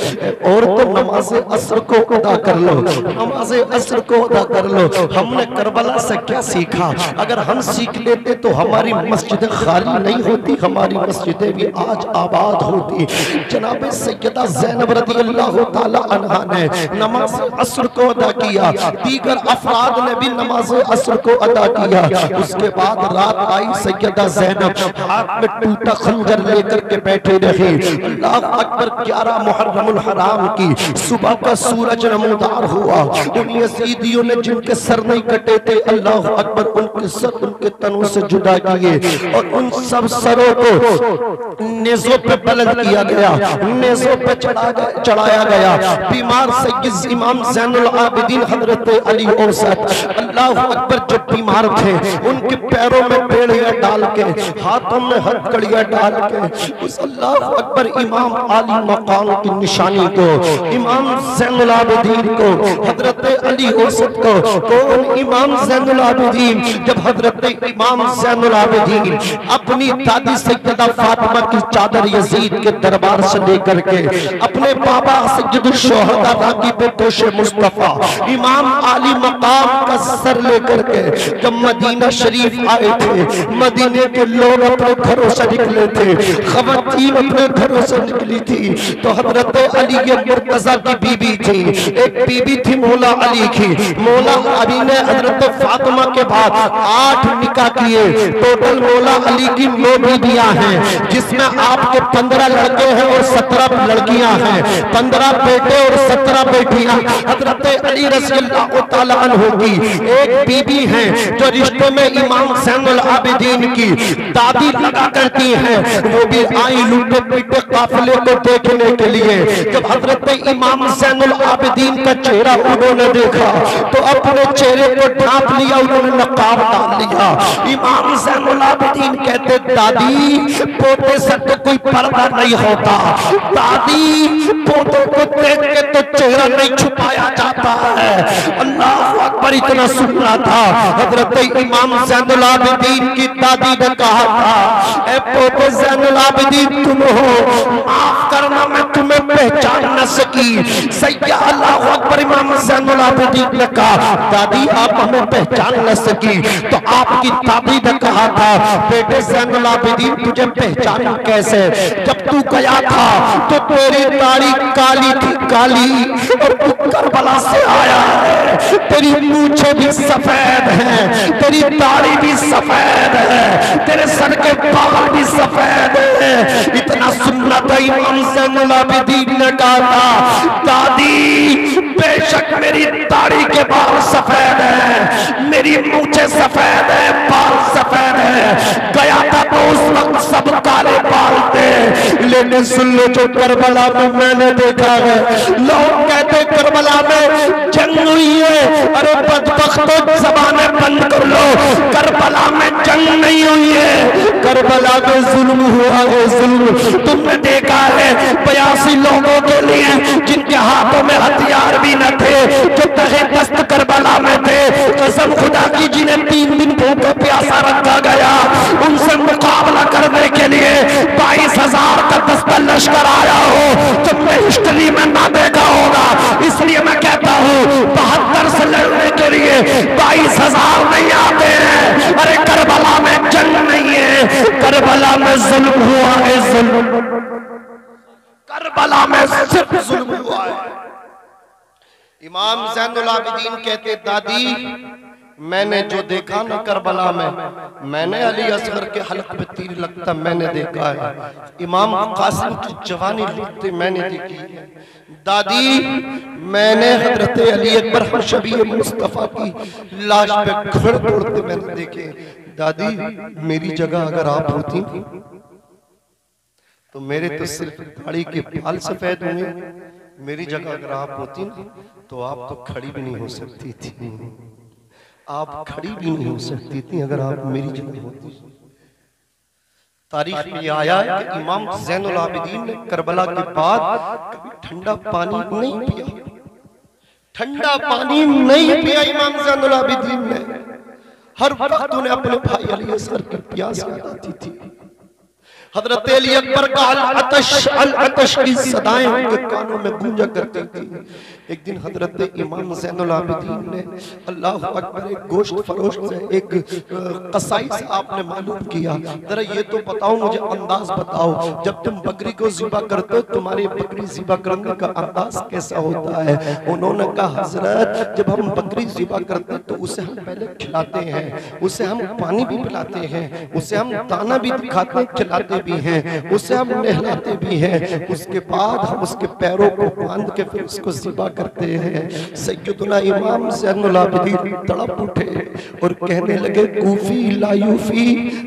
और तो नमाज असर को अदा कर लो, नमाज असर को अदा कर लो। हमने करबला से क्या सीखा? अगर हम सीख लेते तो हमारी मस्जिदें खाली नहीं होती, हमारी मस्जिदें भी आज आबाद होती। जनाब सैयदा ज़ैनब रज़ियल्लाहु ताला अन्हा ने नमाज असर को अदा किया, दीगर अफराद ने भी नमाज असर को अदा किया। उसके बाद रात आई, सैयदा ज़ैनब हाथ में टूटा खंजर लेकर के बैठे रहे। अल्लाह अकबर, 11 मुहर्रमुल हराम की सुबह का सूरज नमूदार हुआ। उन यजीदियों ने जिनके सर नहीं कटे थे, अल्लाह अकबर, उनके सर उनके तनों से जुदा किए और उन सब सरों को नेज़ों पे बुलंद किया गया, नेज़ों पे चढ़ाया गया। बीमार सैयद इमाम ज़ैनुल आबिदीन हजरत अली औसत, अल्लाह अकबर, जो बीमार थे उनके पैरों में बेड़ियां डाल के, हाथों में हथकड़ियां डाल के, उस अल्लाह अकबर इमाम आली मकाम की निशानी को, इमाम ज़ैनुल आबिदीन को, हजरत अली औसत को, कौन इमाम ज़ैनुल आबिदीन, जब हजरत इमाम ज़ैनुल आबिदीन अपनी दादी सैयदा फातिमा की चादर यजीद के दरबार से लेकर के अपने बाबा सैयदुल शुहदा रागिब तोशे मुस्तफा इमाम आली मकाम का सर लेकर के जब मदीना शरीफ आए थे, मदीने के लोग अपने घरों से निकले थे, खवातीन अपने घरों से निकली थी, तो हजरत अली ये मुर्तजा की बीबी थी, एक बीबी थी मौला अली की। मौला अली ने हजरत फातिमा के बाद 8 निकाह किए, टोटल मौला अली की 9 बीबियां हैं, जिसमें आपके 15 लड़के हैं और 17 लड़कियां हैं, 15 बेटे और 17 बेटियां। हजरत अली रज़ी अल्लाह तआला अन्हु की एक बीबी है जो रिश्ते में इमाम ज़ैनुल आबिदीन की दादी लगा करती हैं, वो भी आई लूटे पीटे काफिले को देखने के लिए। जब हजरत इमाम ज़ैनुल आबिदीन का चेहरा उन्होंने देखा तो अपने चेहरे को ढांप लिया, उन्होंने नकाब डाल लिया। इमाम ज़ैनुल आबिदीन कहते, दादी पोते से तो कोई पर्दा नहीं होता, दादी पोते को देख के तो चेहरा नहीं छुपाया जाता है। अल्लाह अकबर इतना सुनना था। हजरत इमाम ज़ैनुल आबिदीन की दादी ने कहा था, ए पोते ज़ैनुल आबिदीन तुम हो, माफ करना मैं तुम्हें पहचान न सकी। सैयद अल्लाह अकबर इमाम ज़ैनुल आबिदीन ने कहा, दादी आप हमें पहचान न सकी। तो आपकी दादी ने कहा था, बेटे ज़ैनुल आबिदीन तुझे पहचाना कैसे? जब तू गया था तो तेरी दाढ़ी काली थी, काली, और तू करबला से आया है, तेरी मूंछें भी सफेद हैं, तेरी दाढ़ी भी सफेद है, तेरे सर के बाल भी सफेद है। इतना सुनना था। इमाम ज़ैनुल आबिदीन ने कहा था, दादी बेशक मेरी दाढ़ी के बाल सफेद है, मेरी मूंछें सफेद है, बाल सफेद है। गया था तो उस वक्त सब काले बाल थे, लेकिन सुन लो जो करबला में मैंने देखा है, लोग कहते करबला में जंग हुई है। अरे बदबख्तों ज़बानें बंद कर लो, करबला में जंग नहीं हुई है, करबला में जुल्म हुआ है, जुल्म। तुमने देखा है 82 लोगों के लिए जिनके हाथों में हथियार भी न थे, जो तहे दस्त करबला में थे, कसम खुदा की, जिन्हें 3 दिन भूखा प्यासा रखा गया, उनसे मुकाबला करने के लिए 22,000 का दस्ता लश्कर आया हो, तुमने हिस्ट्री में ना देखा होगा। इसलिए मैं कहता हूँ 72 से लड़ने के लिए 22,000 नहीं आते हैं। अरे करबला में जंग नहीं है, करबला में जुल्म हुआ है, जुल्म, करबला में सिर्फ जुल्म हुआ है। इमाम ज़ैनुल आबिदीन कहते, दादी मैंने जो देखा ना करबला में, मैंने अली असगर के हलक में तीर लगता मैंने देखा है, इमाम कासिम की जवानी लुटते मैंने देखी है। दादी मैंने हजरत अली अकबर शबी मुस्तफा की लाश पे घड़ तोड़ते मैंने देखे। दादी मेरी जगह अगर आप होती तो मेरे तो सिर्फ दाढ़ी के बाल सफेद हुए, मेरी जगह अगर आप होती तो आप तो खड़ी भी नहीं हो सकती थी, आप खड़ी भी नहीं हो सकती थी अगर आप मेरी जगह होती। तारीख में आया है कि इमाम ज़ैनुल आबिदीन ने करबला के बाद कभी ठंडा पानी नहीं पिया, ठंडा पानी नहीं पिया इमाम ज़ैनुल आबिदीन ने। हर वक्त उन्हें अपने भाई अली असगर की प्यास याद आती थी। हजरत अली अकबर का अल अतश की सदाएं उनके कानों में गूंजा करती थी। एक दिन हजरत इमाम ज़ैनुल आबिदीन ने अल्लाह अकबर एक गोश्त फरोश से एक कसाई से आपने मालूम किया, जरा ये तो बताओ मुझे, अंदाज बताओ, जब तुम बकरी को ज़िबा करते हो तुम्हारी बकरी ज़िबा करने का अंदाज कैसा होता है? उन्होंने कहा, हजरत जब हम बकरी ज़िबा करते तो उसे हम पहले खिलाते हैं, उसे हम पानी भी पिलाते हैं, उसे हम दाना भी दिखाते खिलाते भी हैं, उसे हम नहलाते भी हैं, उसके बाद हम उसके पैरों को बांध के फिर उसको ज़िबा करते हैं। सैयदना इमाम ज़ैनुल आबिदीन तड़प उठे और कहने लगे, कूफी लायूफी,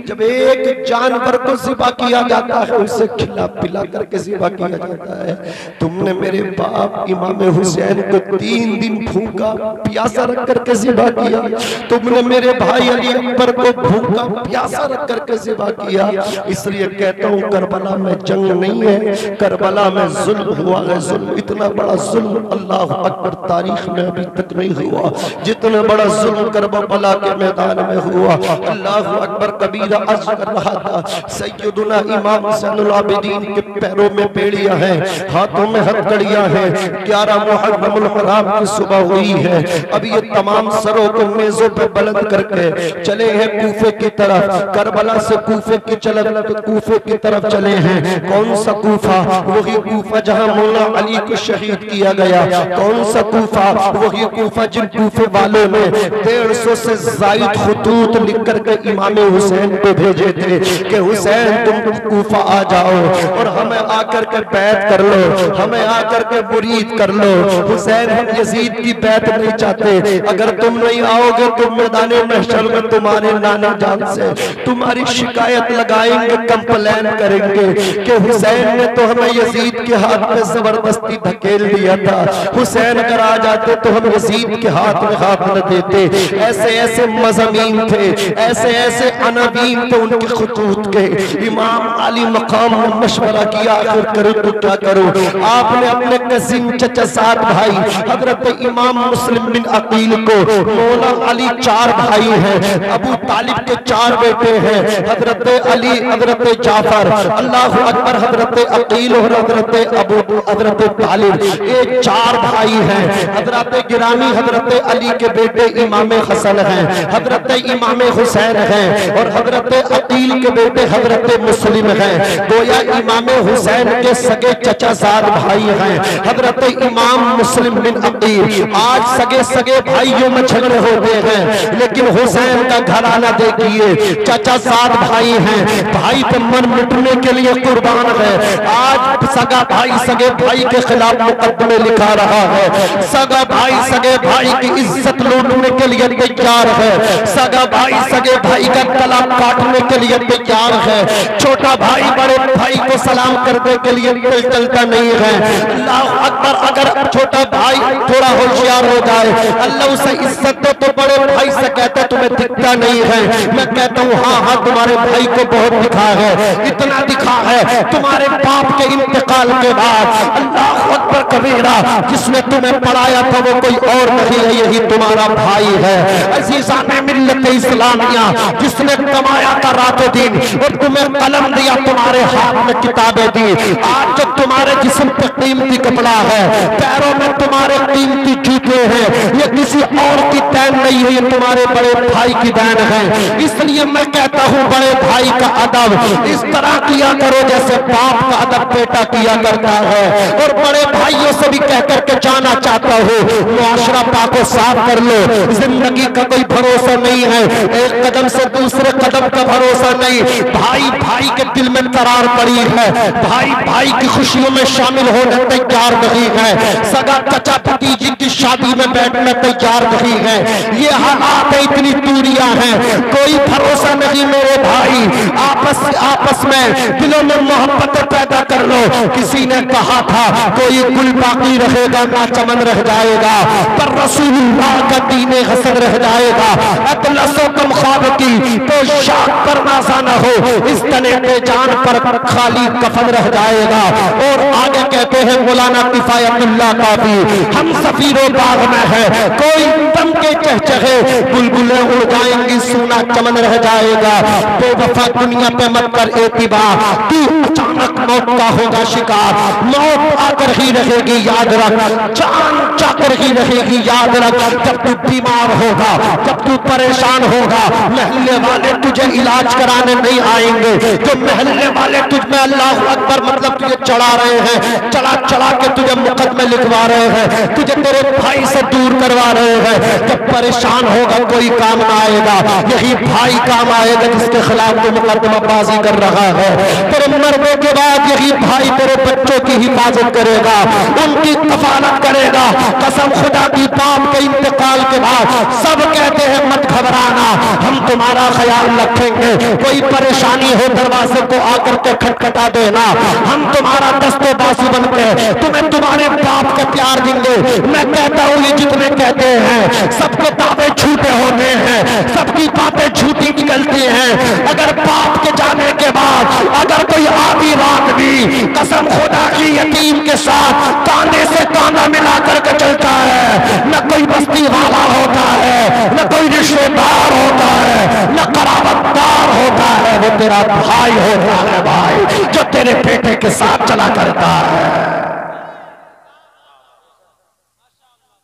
जब एक जानवर को ज़िबा किया जाता है उसे खिला पिला करके ज़िबा किया जाता है। तुमने मेरे बाप इमाम हुसैन को 3 दिन भूखा प्यासा रख करके ज़िबा किया, तुमने मेरे भाई अली अकबर को भूखा प्यासा रख करके ज़िबा किया। इसलिए कहता हूँ करबला में जंग नहीं है, करबला में जुल्म हुआ है, जुल्म। इतना बड़ा जुल्म अल्लाह अकबर तारीख में अभी तक नहीं हुआ जितना बड़ा जुल्म करबला के मैदान में हुआ। अल्लाह अकबर कबीरा अर्ज कर रहा था, सैयदना इमाम ज़ैनुल आबिदीन के पैरों में बेड़ियां हैं, हाथों में हथकड़ियां हैं। 11 मुहर्रमुल हराम की सुबह हुई है, अब ये तमाम सरों को मेजों पे बुलंद करके चले हैं कूफे की तरफ। करबला से कूफे की चलत कूफे की तरफ चले हैं। कौन सा कूफा? वही कूफा जहां मौला अली को शहीद किया गया। कौन सा कूफा? वही कूफा जिन कूफे वालों ने 150 से जायद खुतूत लिख करके इमाम हुसैन को भेजे थे कि हुसैन तुम कूफा आ जाओ और हमें आकर के बैत कर लो, हमें आकर के मुरीद कर लो। हुसैन हम यजीद की बैत नहीं चाहते, अगर तुम नहीं आओगे तो मैदान महशर में तुम्हारे नाना जान से तुम्हारी शिकायत लगाएंगे, कंप्लेन करेंगे कि हुसैन ने तो हमें यजीद के हाथ में जबरदस्ती धकेल दिया था। हुसैन अगर आ जाते तो हम यजीद के हाथ में हाथ न देते। ऐसे ऐसे मज़ामीन थे, ऐसे ऐसे अनावीन थे उनके खुतूत के। इमाम अली मकाम में मशवरा किया, आखिर करूं तो क्या करूं। आपने अपने कज़िन चचा सात भाई हजरत इमाम मुस्लिम बिन अकील को, मौला अली 4 भाई हैं, अबू तालिब के 4 बेटे हैं, हजरत अली, हजरत जाफर, अल्लाह अकबर, हजरत अकील और हजरत तालिब, ये 4 भाई हैं। हजरत गिरामी हजरत अली के बेटे इमाम हसन हैं, हजरत इमाम हुसैन हैं और हजरत अकील के बेटे हजरत मुस्लिम हैं। गोया इमाम हुसैन के सगे चचा सात भाई हैं, हजरत इमाम मुस्लिम बिन अकील। आज सगे सगे भाइयों में झगड़े होते हैं, लेकिन हुसैन का घराना देखिए, चाचा 7 भाई हैं, भाई पे मन मिटने के लिए कुर्बान है। आज सगा भाई सगे भाई के खिलाफ मुकदमे लिखा रहा है, सगा भाई सगे भाई की इज्जत लूटने के लिए तैयार है, सगा भाई सगे भाई का गला काटने के लिए तैयार है, छोटा भाई बड़े भाई को सलाम करने के लिए चलता नहीं है। अल्लाह अकबर, अगर छोटा भाई थोड़ा होशियार हो जाए, अल्लाह उसे इज्जत दे तो बड़े भाई से कहते तुम्हें दिखता नहीं है। मैं कहता हूँ हाँ हाँ तुम्हारे भाई को बहुत दिखा है, इतना दिखा है तुम्हारे बाप के इंतकाल के बाद। अल्लाह अकबर कबीरा, जिसने तुम्हें पढ़ाया था वो कोई और नहीं है, यही तुम्हारा भाई है। अज़ीज़ाने मिल्लत इस्लामिया, जिसने कमाया था रातों दिन और तुम्हें कलम दिया, तुम्हारे हाथ में किताबें दी। आज जो तुम्हारे जिस्म पे कीमती कपड़ा है, पैरों में तुम्हारे कीमती जूते हैं, ये किसी और की देन नहीं है, ये तुम्हारे बड़े भाई की देन है। इसलिए मैं कहता हूँ बड़े भाई का अदब इस तरह किया करो जैसे बाप का अदब बेटा किया करता है। और बड़े भाइयों से भी कह करके जाना चाहता हूँ, मुआशरा पाको साफ कर लो। जिंदगी का कोई भरोसा नहीं है, एक कदम से दूसरे कदम का भरोसा नहीं। भाई भाई के दिल में करार पड़ी है, भाई भाई की खुशियों में शामिल होने तैयार नहीं है, सगा चचा भतीजी की शादी में बैठने तैयार नहीं है। ये हालात है, इतनी दूरियां हैं, कोई भरोसा नहीं मेरे भाई। आपस में दिलों में मोहब्बत पैदा कर लो। किसी ने कहा था कोई गुल बाकी रहेगा ना चमन रह जाएगा, पर रसूलुल्लाह का दीन हसन रह जाएगा। अतलसो कम ख्वाब की तो शाख पर नाज़ा न हो, इस तने पे जान पर खाली कफन रह जाएगा। और आगे कहते हैं मौलाना किफायतुल्लाह काफी, हम सफीरो बाग में है, कोई दम के चहचहे बुलबुलें उड़ जाएंगी, सूना चमन रह जाएगा। बेवफा दुनिया पे मत कर एतिबार, तू अचानक मौत का होगा शिकार। मौत आकर ही रहेगी याद रख, जान जाकर ही रहेगी याद रख। जब तू बीमार होगा, जब तू परेशान होगा, महल्ले वाले तुझे इलाज कराने नहीं आएंगे। जो महल्ले वाले तुझ में अल्लाह अकबर मतलब तुझे चढ़ा रहे हैं, चढ़ा चढ़ा के तुझे मुकदमे लिखवा रहे हैं, तुझे तेरे भाई से दूर करवा रहे हैं। जब परेशान होगा कोई काम ना आएगा, यही भाई काम आएगा जिसके खिलाफ तू मुकदमाबाजी कर रहा है। तेरे मरने के बाद यही भाई तेरे बच्चों की हिफाजत करेगा, उनकी कफालत करेगा। कसम खुदा की, बाप के इंतकाल के बाद सब कहते हैं मत घबराना, हम तुम्हारा ख्याल रखेंगे। कोई परेशानी हो दरवाजे को आकर के खटखटा देना, हम तुम्हारा दस्ते बाजू बनते तुम्हें तुम्हारे बाप का प्यार देंगे। मैं कहता हूँ ये जितने कहते हैं सबके दावे झूठे होते हैं, सबकी बातें झूठी निकलती हैं। अगर बाप के जाने के बाद अगर कोई आधी रात भी कसम खुदा की यतीम के साथ कांधे से कांधा मिला करके चलता है, न कोई बस्ती वाला होता है, न कोई रिश्तेदार होता है, न करावतदार होता है, वो तेरा भाई होता है। भाई जो तेरे बेटे के साथ चला करता है।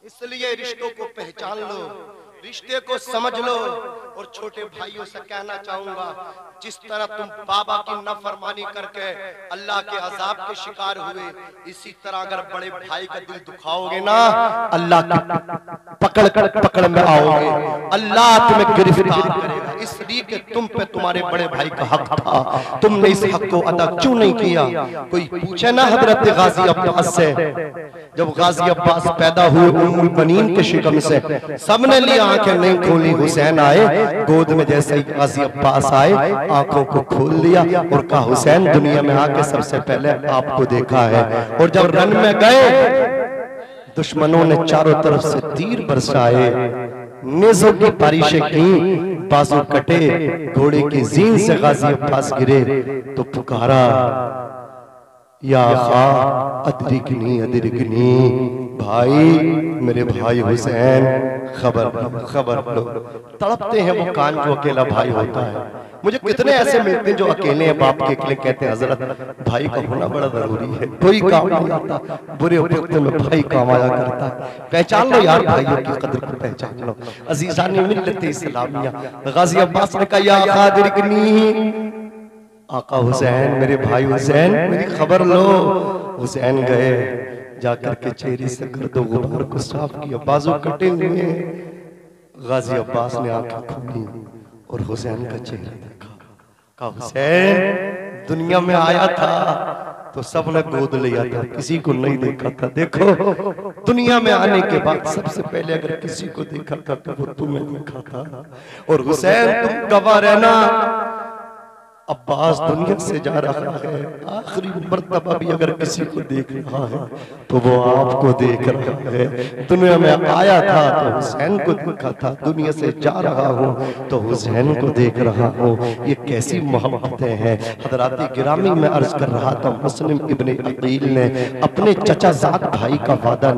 इसलिए रिश्तों को पहचान लो, रिश्ते को समझ लो। और छोटे भाइयों से कहना चाहूंगा, जिस तरह तुम बाबा की नाफरमानी करके अल्लाह के अजाब के शिकार हुए, इसी तरह अगर बड़े भाई का दिल दुखाओगे ना, अल्लाह की पकड़ में आओगे, अल्लाह तुम्हें गिरफ्तार करेगा। इसलिए कि तुम पे तुम्हारे बड़े भाई का हक था, तुमने इस हक को अदा क्यों नहीं किया? कोई पूछे ना हजरत गाजी अब्बास से, जब गाजी अब्बास पैदा हुए उम्मुल बनीन के शिकम से, सबने लिया आंखें नहीं खोली, हुसैन आए गोद में, जैसे ही गाजी अब्बास आए आंखों को खोल लिया और कहा हुसैन दुनिया में आके सबसे पहले आपको देखा है। और जब रन में गए दुश्मनों ने चारों तरफ से तीर बरसाए, नेज़ों की बारिशें की, बाजू कटे, घोड़े की जीन से गाजी अब्बास गिरे तो पुकारा या खा अदरिकनी अदरिकनी, भाई मेरे भाई हुसैन खबर लो। तड़पते हैं वो कान जो अकेला भाई होता है। मुझे कितने ऐसे मिलते हैं जो अकेले हैं, बाप के अकेले, कहते हैं हजरत भाई का होना बड़ा जरूरी है, कोई काम नहीं आता, बुरे वक्त में भाई काम आया करता है। पहचान लो यार, भाइयों की कदर को पहचान लो। अजीजान मिल्लत इस्लामिया, गाजी अब्बास ने कहा या खादिरकनी, आका हुसैन मेरे भाई हुसैन मेरी खबर लो। हुसैन गए, जाकर के चेहरे से गर्दो गुबार को साफ किया, बाजू कटे हुए। गाजी अब्बास ने आंखें खोली और हुसैन का चेहरा देखा, कहा हुसैन दुनिया में आया था तो सबने गोद लिया था, किसी को नहीं देखा था। देखो दुनिया में आने के बाद सबसे पहले अगर किसी को देखा था तो वो तुम्हें देखा था। और हुसैन तुम गवाह रहना, अब्बास दुनिया से जा रहा है, आखिरी मर्तबा भी अगर किसी को देख रहा है तो वो आपको देख रहा है। दुनिया में आया था तो हुसैन को देखा था, दुनिया से जा रहा हूँ तो हुसैन को देख रहा हूँ। ये कैसी मोहब्बतें हैं। हज़रात गिरामी में अर्ज कर रहा था, मुस्लिम इब्ने अकील ने अपने चचाजाद भाई का वादा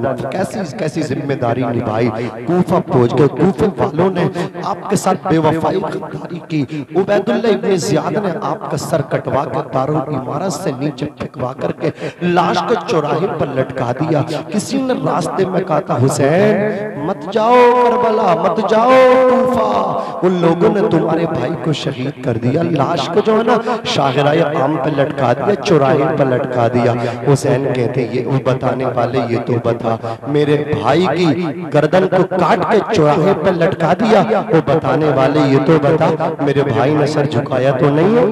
कैसी जिम्मेदारी निभाई। कूफा पहुंच गए, कूफे वालों ने आपके साथ बेवफाई गद्दारी की। उबैदुल्लाह इब्ने ज़ियाद ने आपका सर कटवा कर दारुल इमारत से नीचे फेंकवा करके लाश को चौराहे पर लटका दिया। किसी ने रास्ते में कहा था हुसैन मत जाओ करबला, मत जाओ कूफा, उन लोगों ने तुम्हारे भाई को शहीद कर दिया। लाश को जो है ना शाहराए आम पे लटका दिया, चौराहे पर लटका दिया। हुसैन कहते ये वो बताने वाले ये तो बता, मेरे भाई की गर्दन को काट के चौराहे पर लटका दिया, वो बताने वाले ये तो बता मेरे भाई ने सर झुकाया तो नहीं है,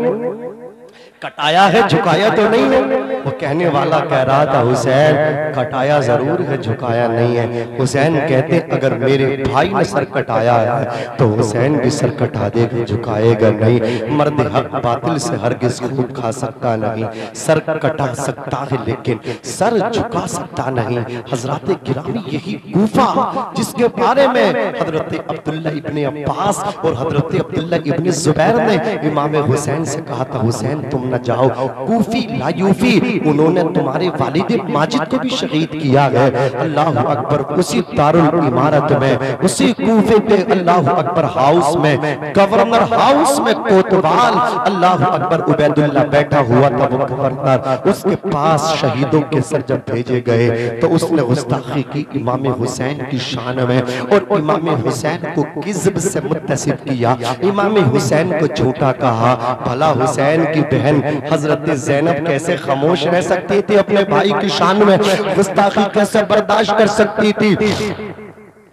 कटाया है झुकाया तो नहीं है। वो कहने वाला कह रहा था हुसैन कटाया जरूर है झुकाया नहीं है। हुसैन कहते अगर मेरे भाई ने सर कटाया है तो हुसैन भी सर कटा देगा, झुकाएगा नहीं। मर्द हक बातिल से हरगिज खून खा सकता नहीं, सर कटा सकता है लेकिन सर झुका सकता नहीं। हजरत गिरामी यही कूफा जिसके बारे में हजरत अब्दुल्ला इब्ने अब्बास और हजरत अब्दुल्ला इब्ने जुबैर ने इमाम हुसैन से कहा था हुसैन तुम न जाओ, कूफी लायूफी उन्होंने तुम्हारे वालिद माजिद को भी शहीद किया है। अल्लाह अकबर, उसी दारुल इमारत में, उसी कूफे पे अल्लाह अकबर हाउस में, गवर्नर हाउस में कोतवाल अल्लाह अकबर उबैदुल्लाह बैठा हुआ था, वो गवर्नर, उसके पास शहीदों के सर जब भेजे गए तो उसने गुस्ताखी की इमाम हुसैन की शान में और इमाम हुसैन को किज़्ब से मुत्तसिब किया, इमाम हुसैन को झूठा कहा। भला हुसैन की बहन हजरत ज़ैनब कैसे खामोश रह सकती थी, अपने भाई की शान में गुस्ताखी कैसे बर्दाश्त कर सकती थी।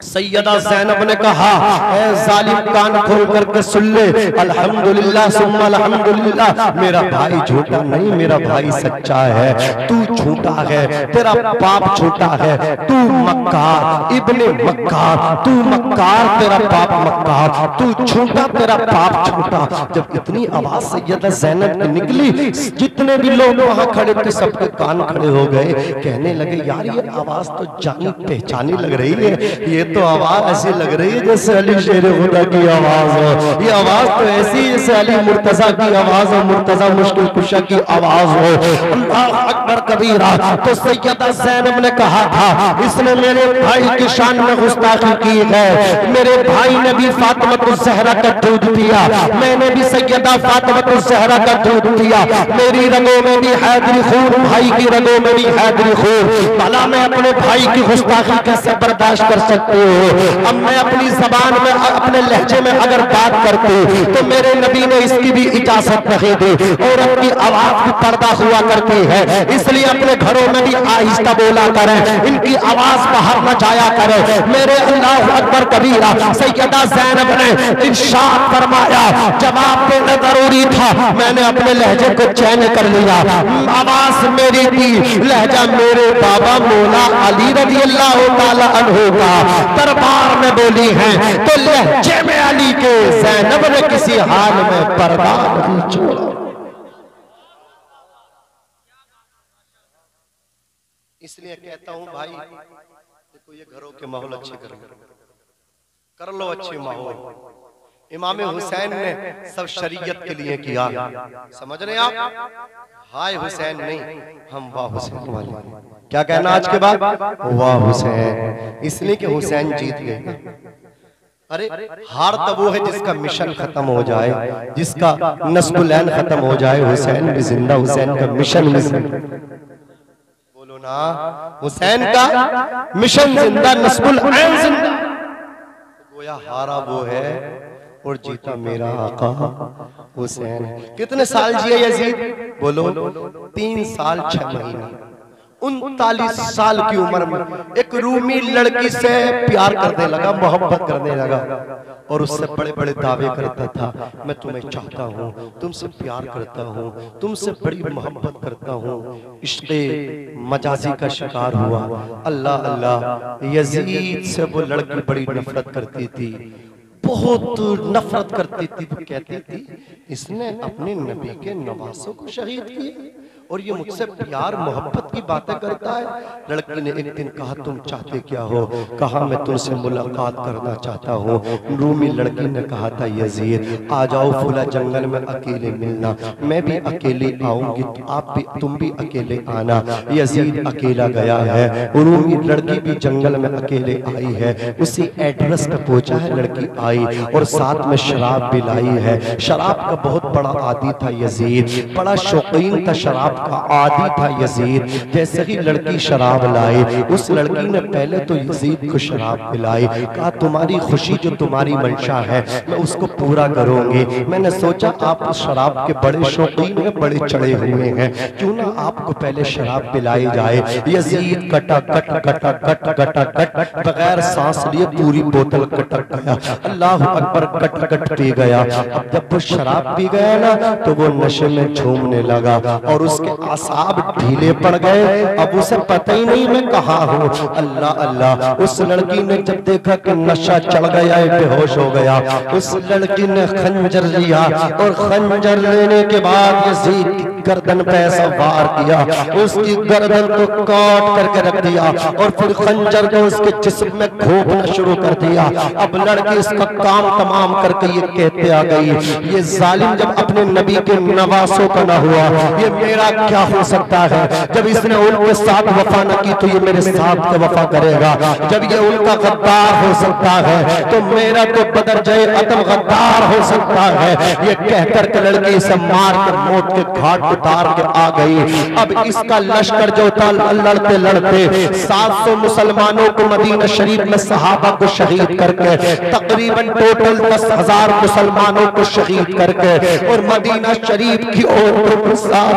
सैयदा ज़ैनब ने कहा ऐ जालिम कान खोल करके सुन ले, अल्हम्दुलिल्लाह सुम्मा अल्हम्दुलिल्लाह, मेरा भाई झूठा नहीं, मेरा भाई सच्चा है। तू झूठा है, तेरा बाप झूठा है, तू मक्कार इब्ने मक्कार, तू मक्कार तेरा बाप मक्कार, तू झूठा तेरा बाप झूठा। जब इतनी आवाज सैयदा ज़ैनब की निकली, जितने भी लोग वहां खड़े थे सबके कान खड़े हो गए, कहने लगे यार ये आवाज तो जानी पहचानी लग रही है, ये तो आवाज ऐसी लग रही है जैसे अली शेर खुदा की आवाज हो, ये आवाज तो ऐसी जैसे अली मुर्तजा की आवाज हो, मुर्तजा मुश्किल कुशा की आवाज हो। अल्लाह अकबर कबीरा। तो सैयदा ज़ैनब ने कहा था इसने मेरे भाई की शान में गुस्ताखी की है, मेरे भाई ने भी फातिमा ज़हरा का दूध पिया, मैंने भी सैयदा फातिमा ज़हरा का दूध पिया, मेरी रगों में भी हैदरी खून, भाई की रगों में भी हैदरी खून। भला मैं अपने भाई की गुस्ताखी कैसे बर्दाश्त कर सकती भाइयों, अब मैं अपनी जबान में अपने लहजे में अगर बात करती तो मेरे नबी ने इसकी भी इजाजत नहीं दी। औरत की आवाज भी पर्दा हुआ करती है, इसलिए अपने घरों में भी आहिस्ता बोला करें, इनकी आवाज बाहर न जाया करे। मेरे अल्लाह अकबर कबीरा सैयदा ज़ैनब ने इरशाद फरमाया, जवाब देना जरूरी था, मैंने अपने लहजे को चैन कर लिया। आवाज मेरी थी, लहजा मेरे बाबा मौला अली रज़ी अल्लाह ताला अन्हु का दरबार में बोली है, तो लहजे में अली के ज़ैनब ने किसी हाल में पर्दा नहीं छोड़ा। इसलिए कहता हूं भाई, देखो ये घरों के माहौल अच्छे कर लो अच्छे माहौल। इमाम हुसैन ने सब शरीयत के लिए किया, समझ रहे आप? हाय हुसैन नहीं, हम वाह हुसैन वाले। क्या कहना आज के बाद? वाह हुसैन, इसलिए कि हुसैन जीत गए। अरे हार तो वो है जिसका मिशन खत्म हो जाए, जिसका नस्बुलैन खत्म हो जाए। हुसैन भी जिंदा, हुसैन का मिशन भी जिंदा। बोलो ना, हुसैन का मिशन जिंदा, नस्बुलैन जिंदा। गोया हारा वो है और जीता मेरा आका हुसैन। कितने साल जिए यजीद? बोलो 3 साल 6 महीने। 39 साल की उम्र में एक रूमी लड़की से प्यार करने लगा, मोहब्बत करने लगा और उससे बड़े बड़े दावे करता था, मैं तुम्हें चाहता हूँ, तुमसे प्यार करता हूँ, तुमसे बड़ी मोहब्बत करता हूँ। इश्क़े मजाजी का शिकार हुआ। अल्लाह अल्लाह, यजीद से वो लड़की बड़ी नफरत करती थी, बहुत नफरत करती थी। वो कहती थी, इसने अपने नबी के नवासों को शहीद किया और ये मुझसे प्यार मोहब्बत की बातें करता है। लड़की ने एक दिन कहा, तुम चाहते क्या हो? कहा, मैं तुमसे मुलाकात करना चाहता हूँ। रूमी लड़की ने कहा था, यजीद आ जाओ फुला जंगल में अकेले मिलना, मैं भी अकेले आऊंगी, तो आप भी, तुम भी अकेले आना। यजीद अकेला गया है, रूमी लड़की भी जंगल में अकेले आई है। उसी एड्रेस पे पहुंचा है, लड़की आई और साथ में शराब भी लाई है। शराब का बहुत बड़ा आदी था यजीद, बड़ा शौकीन था शराब का, आदी था यजीद। जैसे ही लड़की शराब लाई, उस लड़की ने पहले तो यजीद को शराब पिलाई। कहा, तुम्हारी खुशी जो तुम्हारी मंशा है मैं उसको पूरा करूंगी। मैंने सोचा आप शराब के बड़े शौकीन हैं, बड़े चढ़े हुए हैं, क्यों ना आपको पहले शराब पिलाई जाए। यजीद कटा कट कटा कट कटा कट बगैर सांस लिए पूरी बोतल कटक गया। अल्लाह अकबर, कट कट पी गया। अब जब वो शराब पी गया ना, तो वो नशे में झूमने लगा और उसके आसाब ढीले पड़ गए। अब उसे पता ही नहीं मैं कहाँ हूँ। अल्लाह अल्लाह, उस लड़की ने जब देखा कि नशा चढ़ गया है, बेहोश हो गया, उस लड़की ने खंजर लिया और खंजर लेने के बाद यजीद की गर्दन पे ऐसा वार किया, उसकी गर्दन को काट करके रख दिया और फिर खंजर को उसके जिस्म में घोंपना शुरू कर दिया। अब लड़की इसका काम तमाम करके ये कहते आ गई, ये जालिम जब अपने नबी के नवासों का ना हुआ, ये मेरा क्या हो सकता है? जब इसने उनके साथ वफा न की तो ये मेरे साथ के वफा करेगा। जब ये उनका गद्दार हो सकता है तो मेरा तो बदर जय अतम गद्दार हो सकता है। ये कहकर के लड़की इसे मार कर मौत के घाट उतार के आ गई। अब इसका लश्कर जो था, लड़ते लड़ते 700 मुसलमानों को मदीना शरीफ में सहाबा को शहीद करके, तकरीबन टोटल 10,000 मुसलमानों को शहीद करके और मदीना शरीफ की ओर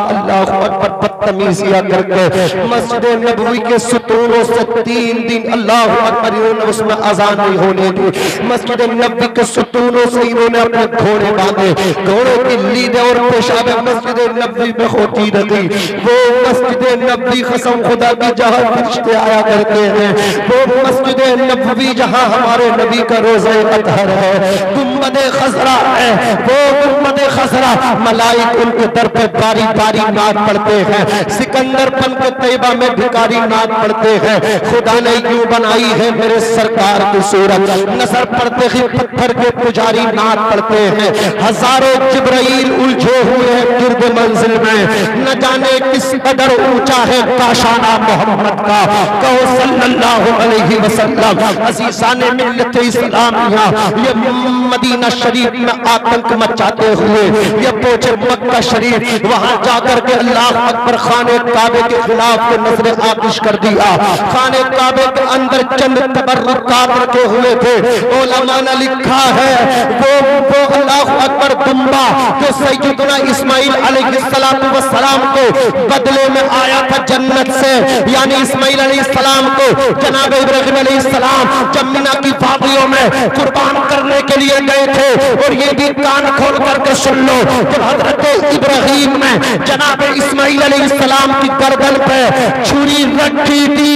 अल्लाह अकबर बदतमीजियां करके मस्जिद नबवी के सुतूनों से 3 दिन अल्लाह अकबर इन्होंने उसमें अजान नहीं होने दी। मस्जिद नबवी के सुतूनों से इन्होंने अपने घोड़े बांधे, घोड़ों की लीदें और पेशाब मस्जिद नबवी में होती रही। वो मस्जिद नबवी कसम खुदा की जहाँ फरिश्ते आया करते हैं, वो मस्जिद नबवी जहाँ हमारे नबी का रोज़ा अतहर है, गुंबद खजरा है, वो गुंबद खजरा मलाइक उनके दर पे बारी बारी नात पढ़ते हैं। सिकंदरपन के तैयबा में भिकारी नात पढ़ते हैं। खुदा ने यूं बनाई है मेरे सरकार की सूरत, नजर पड़ते ही पत्थर के पुजारी नात पढ़ते हैं। हजारों जिब्राइल उलझे हुए हैं गिरद मंजिल में, न जाने किस कदर ऊंचा है काशाना मोहम्मद का, कहो सल्लल्लाहु अलैहि वसल्लम। अज़ीज़ान मिल्लत इस्लामिया ये मदीना शरीफ में आतंक मचाते हुए ये पहुंचे मक्का शरीफ, वहां जाकर के अल्लाह अकबर खाने काबे के खिलाफ को नजर आतिश कर दिया। खाने काबे के अंदर चंद तबर्रुकात रखे हुए थे। उलमा ने लिखा है वो अल्लाह अकबर दुम्बा जो सैयदना इस्माइल अलैहिस्सलातु वस्सलाम को बदले में आया था जन्नत से, यानी इस्माइल अलैहिस्सलाम को जनाब इब्राहिम अलैहिस्सलाम जब मिना की वादियों में कुर्बान करने के लिए गए थे। और ये भी कान खोल करके सुन लो, जब हजरत इब्राहिम ने जनाब इस्माइल अलैहिस्सलाम की गर्दन पे छुरी रखी थी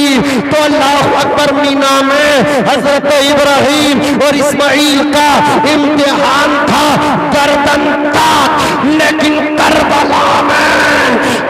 तो अल्लाह अकबर मीना में हजरत इब्राहिम और इस्माइल का इम्तिहान था गर्दन का, लेकिन करबला में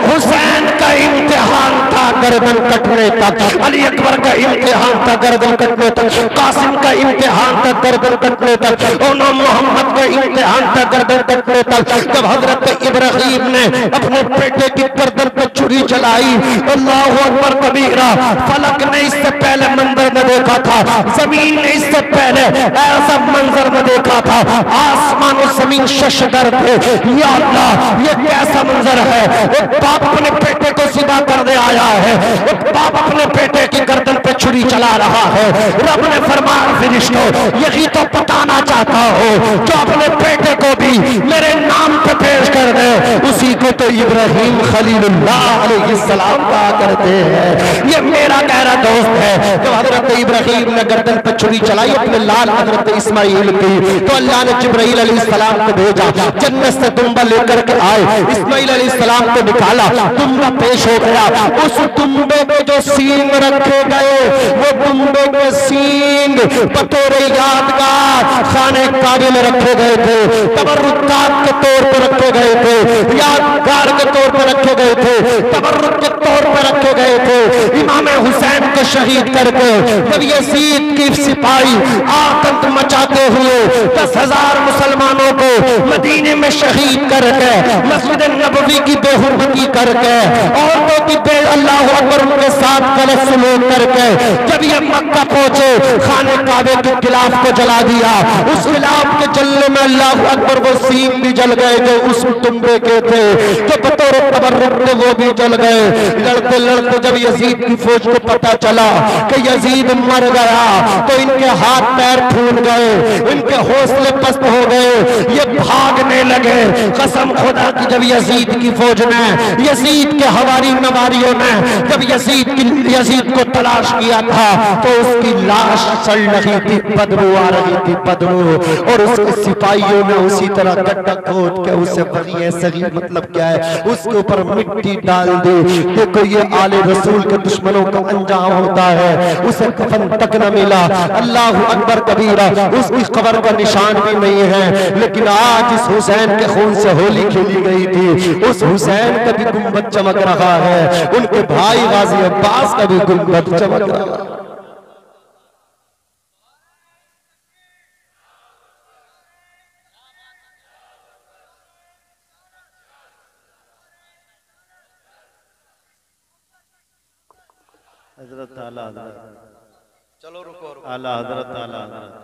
हुसैन का इम्तिहान था गर्दन कटने तक, अली अकबर का इम्तिहान था गर्दन कटने तक, कासिम का इम्तिहान था गर्दन कटने तक, और मोहम्मद का इम्तिहान था गर्दन कटने तक। जब हजरत इब्राहिम ने अपने बेटे की गर्दन पर छुरी चलाई, अल्लाहु अकबर कबीरा, फलक ने इससे पहले मंजर न देखा था, जमीन ने इससे पहले ऐसा मंजर न देखा था, आसमान और जमीन शशदर थे। या अल्लाह ये कैसा मंजर है, एक बाप अपने बेटे को सीधा करने आया है, एक बाप अपने बेटे की गर्दन पे छुरी चला रहा है। रब ने फरमाया फरिश्तों यही तो बताना चाहता हो जो अपने बेटे को भी मेरे नाम पे पेश कर दे, उसी को तो इब्राहिम खलीलुल्लाह अलैहिस्सलाम कहा करते हैं। ये मेरा गहरा दोस्त है। जब हजरत इब्राहिम ने गर्दन पे छुरी चलाई अपने लाल हजरत इस्माइल की, तो अल्लाह ने जिब्राइल अलैहिस्सलाम को भेजा, जन्नत से दुम्बा लेकर के आए, इस्माइल अलैहिस्सलाम को निकाला, दुम्बा पेश हो गया। उस दुम्बे पे जो सींग रखे गए वो दुम्बे के सींग बतौर यादगार खाने काबे में रखे गए थे, तबर्रुकात के तौर पर रखे गए थे, यादगार के तौर पर रखे गए थे, तबर्रुक के तौर पर रखे गए थे। इमाम हुसैन को शहीद करके जब यजीद की सिपाही आतंक मचाते हुए 10,000 मुसलमानों को मदीने में शहीद करके मस्जिद नबवी की बेहुरमती करके औरतों की अल्लाह अकबर उनके साथ गलत सलूक करके जब ये मक्का पहुंचे खाने काबे के खिलाफ को जला दिया। उस खिलाफ के जलने में अल्लाह अकबर वो सींग भी जल गए जो उस तुंबे के थे, जो बतौर तबर्रुक थे वो भी जल गए। लड़ते लड़ते जब यजीद की फौज को पता चला कि यजीद मर गया तो इनके हाथ पैर फूल गए, इनके हौसले पस्त हो गए, ये भागने लगे। कसम खुदा की जब यजीद की फौज ने, यजीद के हवारी नवारियों ने जब यजीद को तलाश किया था तो उसकी लाश सड़ रही थी, बदबू आ रही थी, बदबू, और उसके सिपाहियों ने उसी तरह गड्ढा खोद के उसे बगिए सगी मतलब क्या है उसके ऊपर मिट्टी डाल दी। देखो ये आले रसूल के दुश्मनों का अंजाम होता है, उसे कफन तक न मिला। अल्लाह अकबर कबीरा, उसकी कब्र का निशान भी नहीं है। लेकिन आज इस हुसैन के खून से होली खेली गई थी, उस हुसैन का भी गुंबद चमक रहा है, उनके भाई गाजी अब्बास का भी गुंबद चमक रहा है। हजरत आला हजरत, चलो रुको आला हजरत, आला हजरत,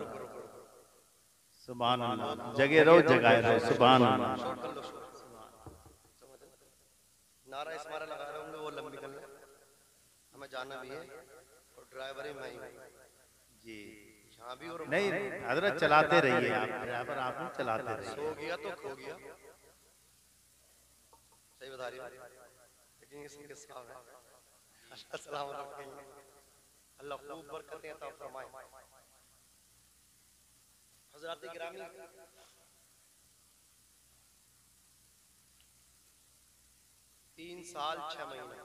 सुभान अल्लाह, जगह रहो जगाए रहो, सुभान अल्लाह। नारा इस मारा लगा रहे होंगे वो लंबी निकल रहे, हमें जाना भी है और ड्राइवर ही मैं ही जी, यहाँ भी और नहीं हजरत चलाते रहिए, आप ड्राइवर आप ही चलाते रहिए। सो गया तो खो गया, सही बता रही हूँ, लेकिन इसके साथ है। अस्सलाम वालेकुम, अल्लाह खूब बरकतें अता फरमाए। हज़रात गिरामी, 3 साल 6 महीने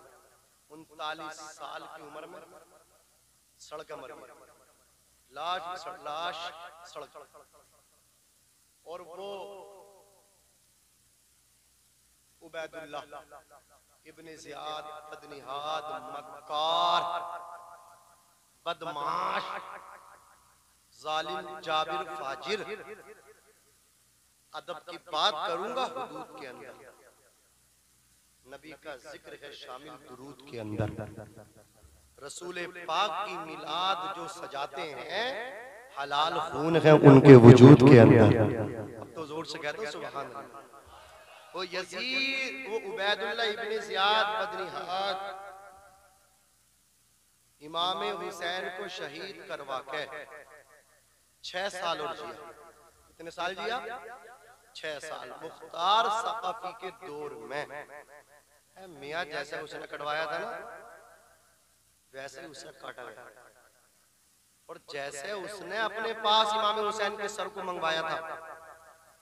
39 साल की उम्र में सड़क मर गई, लाश सड़क, और वो उबैदुल्लाह इब्ने ज़ियाद बदनिहाद मक्कार बदमाश जालिम जाबिर फाजिर, अदब की बात करूंगा हुदूद के अंदर, नबी का जिक्र है शामिल दुरूद के अंदर। रसूल पाक की मिलाद जो सजाते हैं हलाल खून है उनके वजूद के अंदर। अब तो जोर से कहते हो सुभान अल्लाह। वो यजीद, वो उबैदुल्लाह इब्ने ज़ियाद बदनिहाद इमाम हुसैन को शहीद करवा के 6 साल और जिया। कितने साल जिया? 6 साल। मुख्तार सकाफी के दौर में मियाँ जैसे उसने कटवाया था ना वैसे उसे काटा गया, और जैसे उसने अपने पास इमाम हुसैन के सर को मंगवाया था,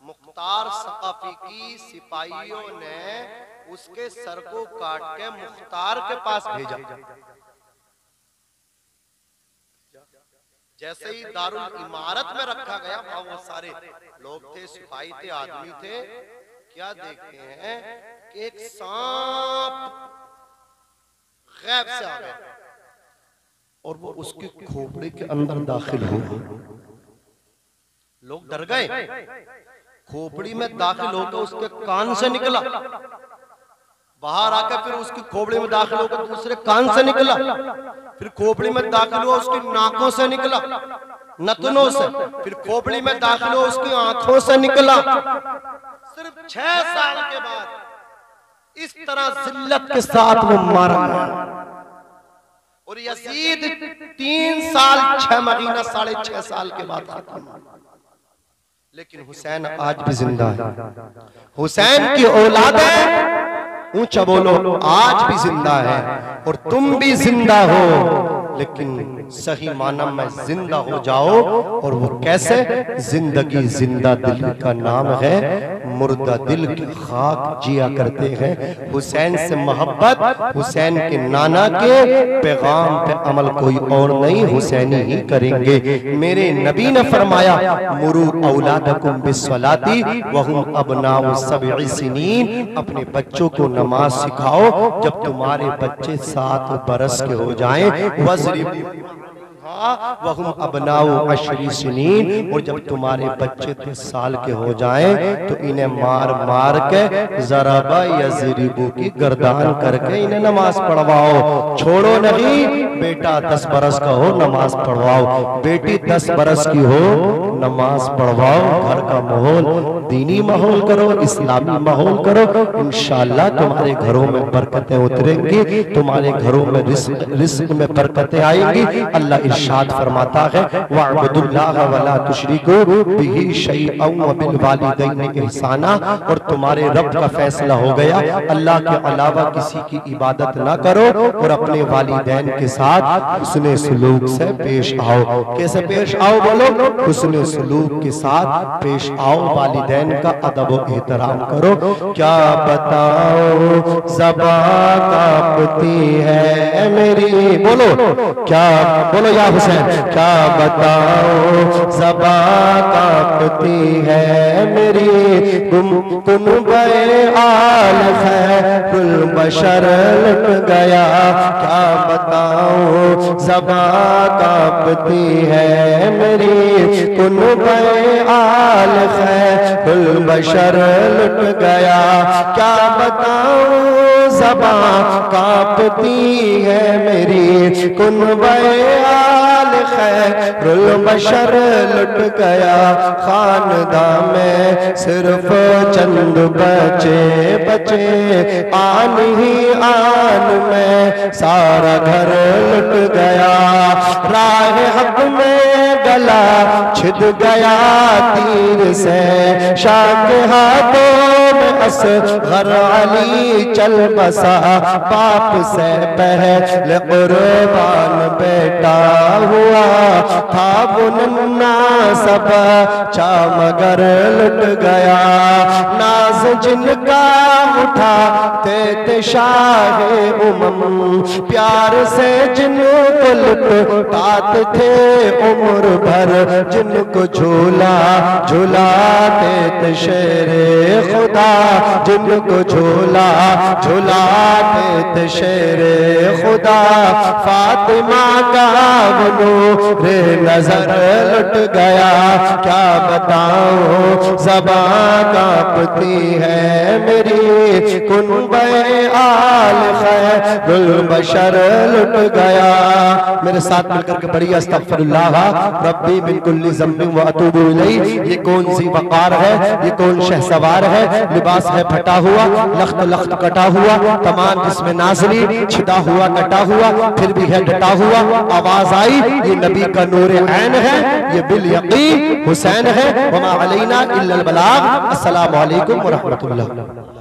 मुख्तार सकाफी की सिपाहियों ने उसके सर को काट के मुख्तार के पास भेजा। जैसे ही दारुल इमारत में रखा गया, वहां वो सारे लोग थे, सिपाही थे, आदमी थे, क्या देखते हैं कि एक सांप गैब से आ गया और वो उसके खोपड़ी के अंदर दाखिल हो गया। लोग डर गए। खोपड़ी में दाखिल होकर उसके कान से निकला, बाहर आकर फिर उसकी खोपड़ी में दाखिल होकर दूसरे कान से निकला, फिर खोपड़ी में दाखिल हुआ उसकी नाकों से निकला, नतनों से, फिर खोपड़ी में दाखिल हुआ उसकी आंखों से निकला। सिर्फ 6 साल के बाद इस तरह जिल्लत के साथ वो मारा गया। और यजीद 3 साल 6 महीना 6.5 साल के बाद आता। लेकिन हुसैन आज भी जिंदा है। हुसैन की औलाद है, ऊंचा बोलो, आज भी जिंदा है और तुम भी जिंदा हो। लेकिन सही माना में जिंदा हो जाओ, और वो कैसे? जिंदगी जिंदा दिल का नाम है, मुर्दा दिल की खाक जिया करते हैं। हुसैन से मोहब्बत, हुसैन के नाना के पैगाम पे अमल कोई और नहीं, हुसैनी ही करेंगे। मेरे नबी ने फरमाया, मुरू औलादकुम बिस्सलाती वहुम अबनाउ सब'i सिनीन, अपने बच्चों को नमाज सिखाओ जब तुम्हारे बच्चे 7 बरस के हो जाएं। वहुम अबनाउ अशरी सिनीन, और जब तुम्हारे बच्चे 10 साल के हो जाएं तो इन्हें मार मार के ज़राबा यज़रिबू की गर्दान करके इन्हें नमाज पढ़वाओ। छोड़ो नहीं, बेटा 10 बरस का हो नमाज पढ़वाओ, बेटी 10 बरस की हो नमाज पढ़वाओ। घर का माहौल दीनी माहौल करो, इस्लामी माहौल करो, इंशाअल्लाह तुम्हारे घरों में बरकतें उतरेंगी, तुम्हारे घरों में रिस्क में बरकतें आएंगी। अल्लाह इरशाद फरमाता है, वअबुदुल्लाह वला तुशरिकू बिही शैअन व बिल वालिदैनि इहसाना, और तुम्हारे रब का फैसला हो गया, अल्लाह के अलावा किसी की इबादत ना करो और अपने वालिदैन के साथ हुस्ने सलूक से पेश आओ। कैसे पेश आओ? बोलो, हुस्ने सलूक के साथ पेश आओ, वालिदैन का अदब व एहतराम करो। क्या बताओ ज़बान कांपती है मेरी, बोलो क्या, बोलो या हुसैन, क्या बताओ ज़बान कांपती है मेरी, कुनबे आल खैरुल बशर लुट गया। क्या बताओ ज़बान कांपती है मेरी, कुनबे आल खैरुल बशर लुट गया। क्या बताओ ज़बान कांपती है मेरी, कुनबे आल खैरुल बशर लुट गया। खानदां में सिर्फ चंद बचे बचे, आन ही आन में सारा घर लुट गया। राह हक में गला छिद गया तीर से, शाह के हाथों में असग़र अली चल बसा। बाप से पहले कुर्बान बेटा हुआ था वो नन्ना सब चा मगर लुट गया। नाज जिनका उठा ते शाहे उमम, प्यार से जिनको लुटात थे उम्र भर, जिनको झूला झूलाते थे शेरे खुदा, जिनको झूला झूलाते थे शेरे खुदा। फातिमा का वो नूर नजर लुट गया, क्या बताऊं ज़बान कांपती है मेरी, कुनबे आल खैरुल बशर लुट गया। मेरे साथ मिलकर के पढ़िए अस्तगफिरुल्लाह रब्बी मिन कुल्ली ज़म्बिन व अतूबु इलैहि। ये कौन सी वक़ार है, ये कौन शहसवार है, लिबास है फटा हुआ, लख्त लख्त कटा हुआ, तमाम जिसमें नाज़ली छिदा हुआ कटा हुआ, फिर भी है डटा हुआ। आवाज आई ये नबी का नूर ऐन है, ये बिल यकीन हुसैन है। वमा अलैना इल्लल बलाग। अस्सलामु अलैकुम व रहमतुल्लाह।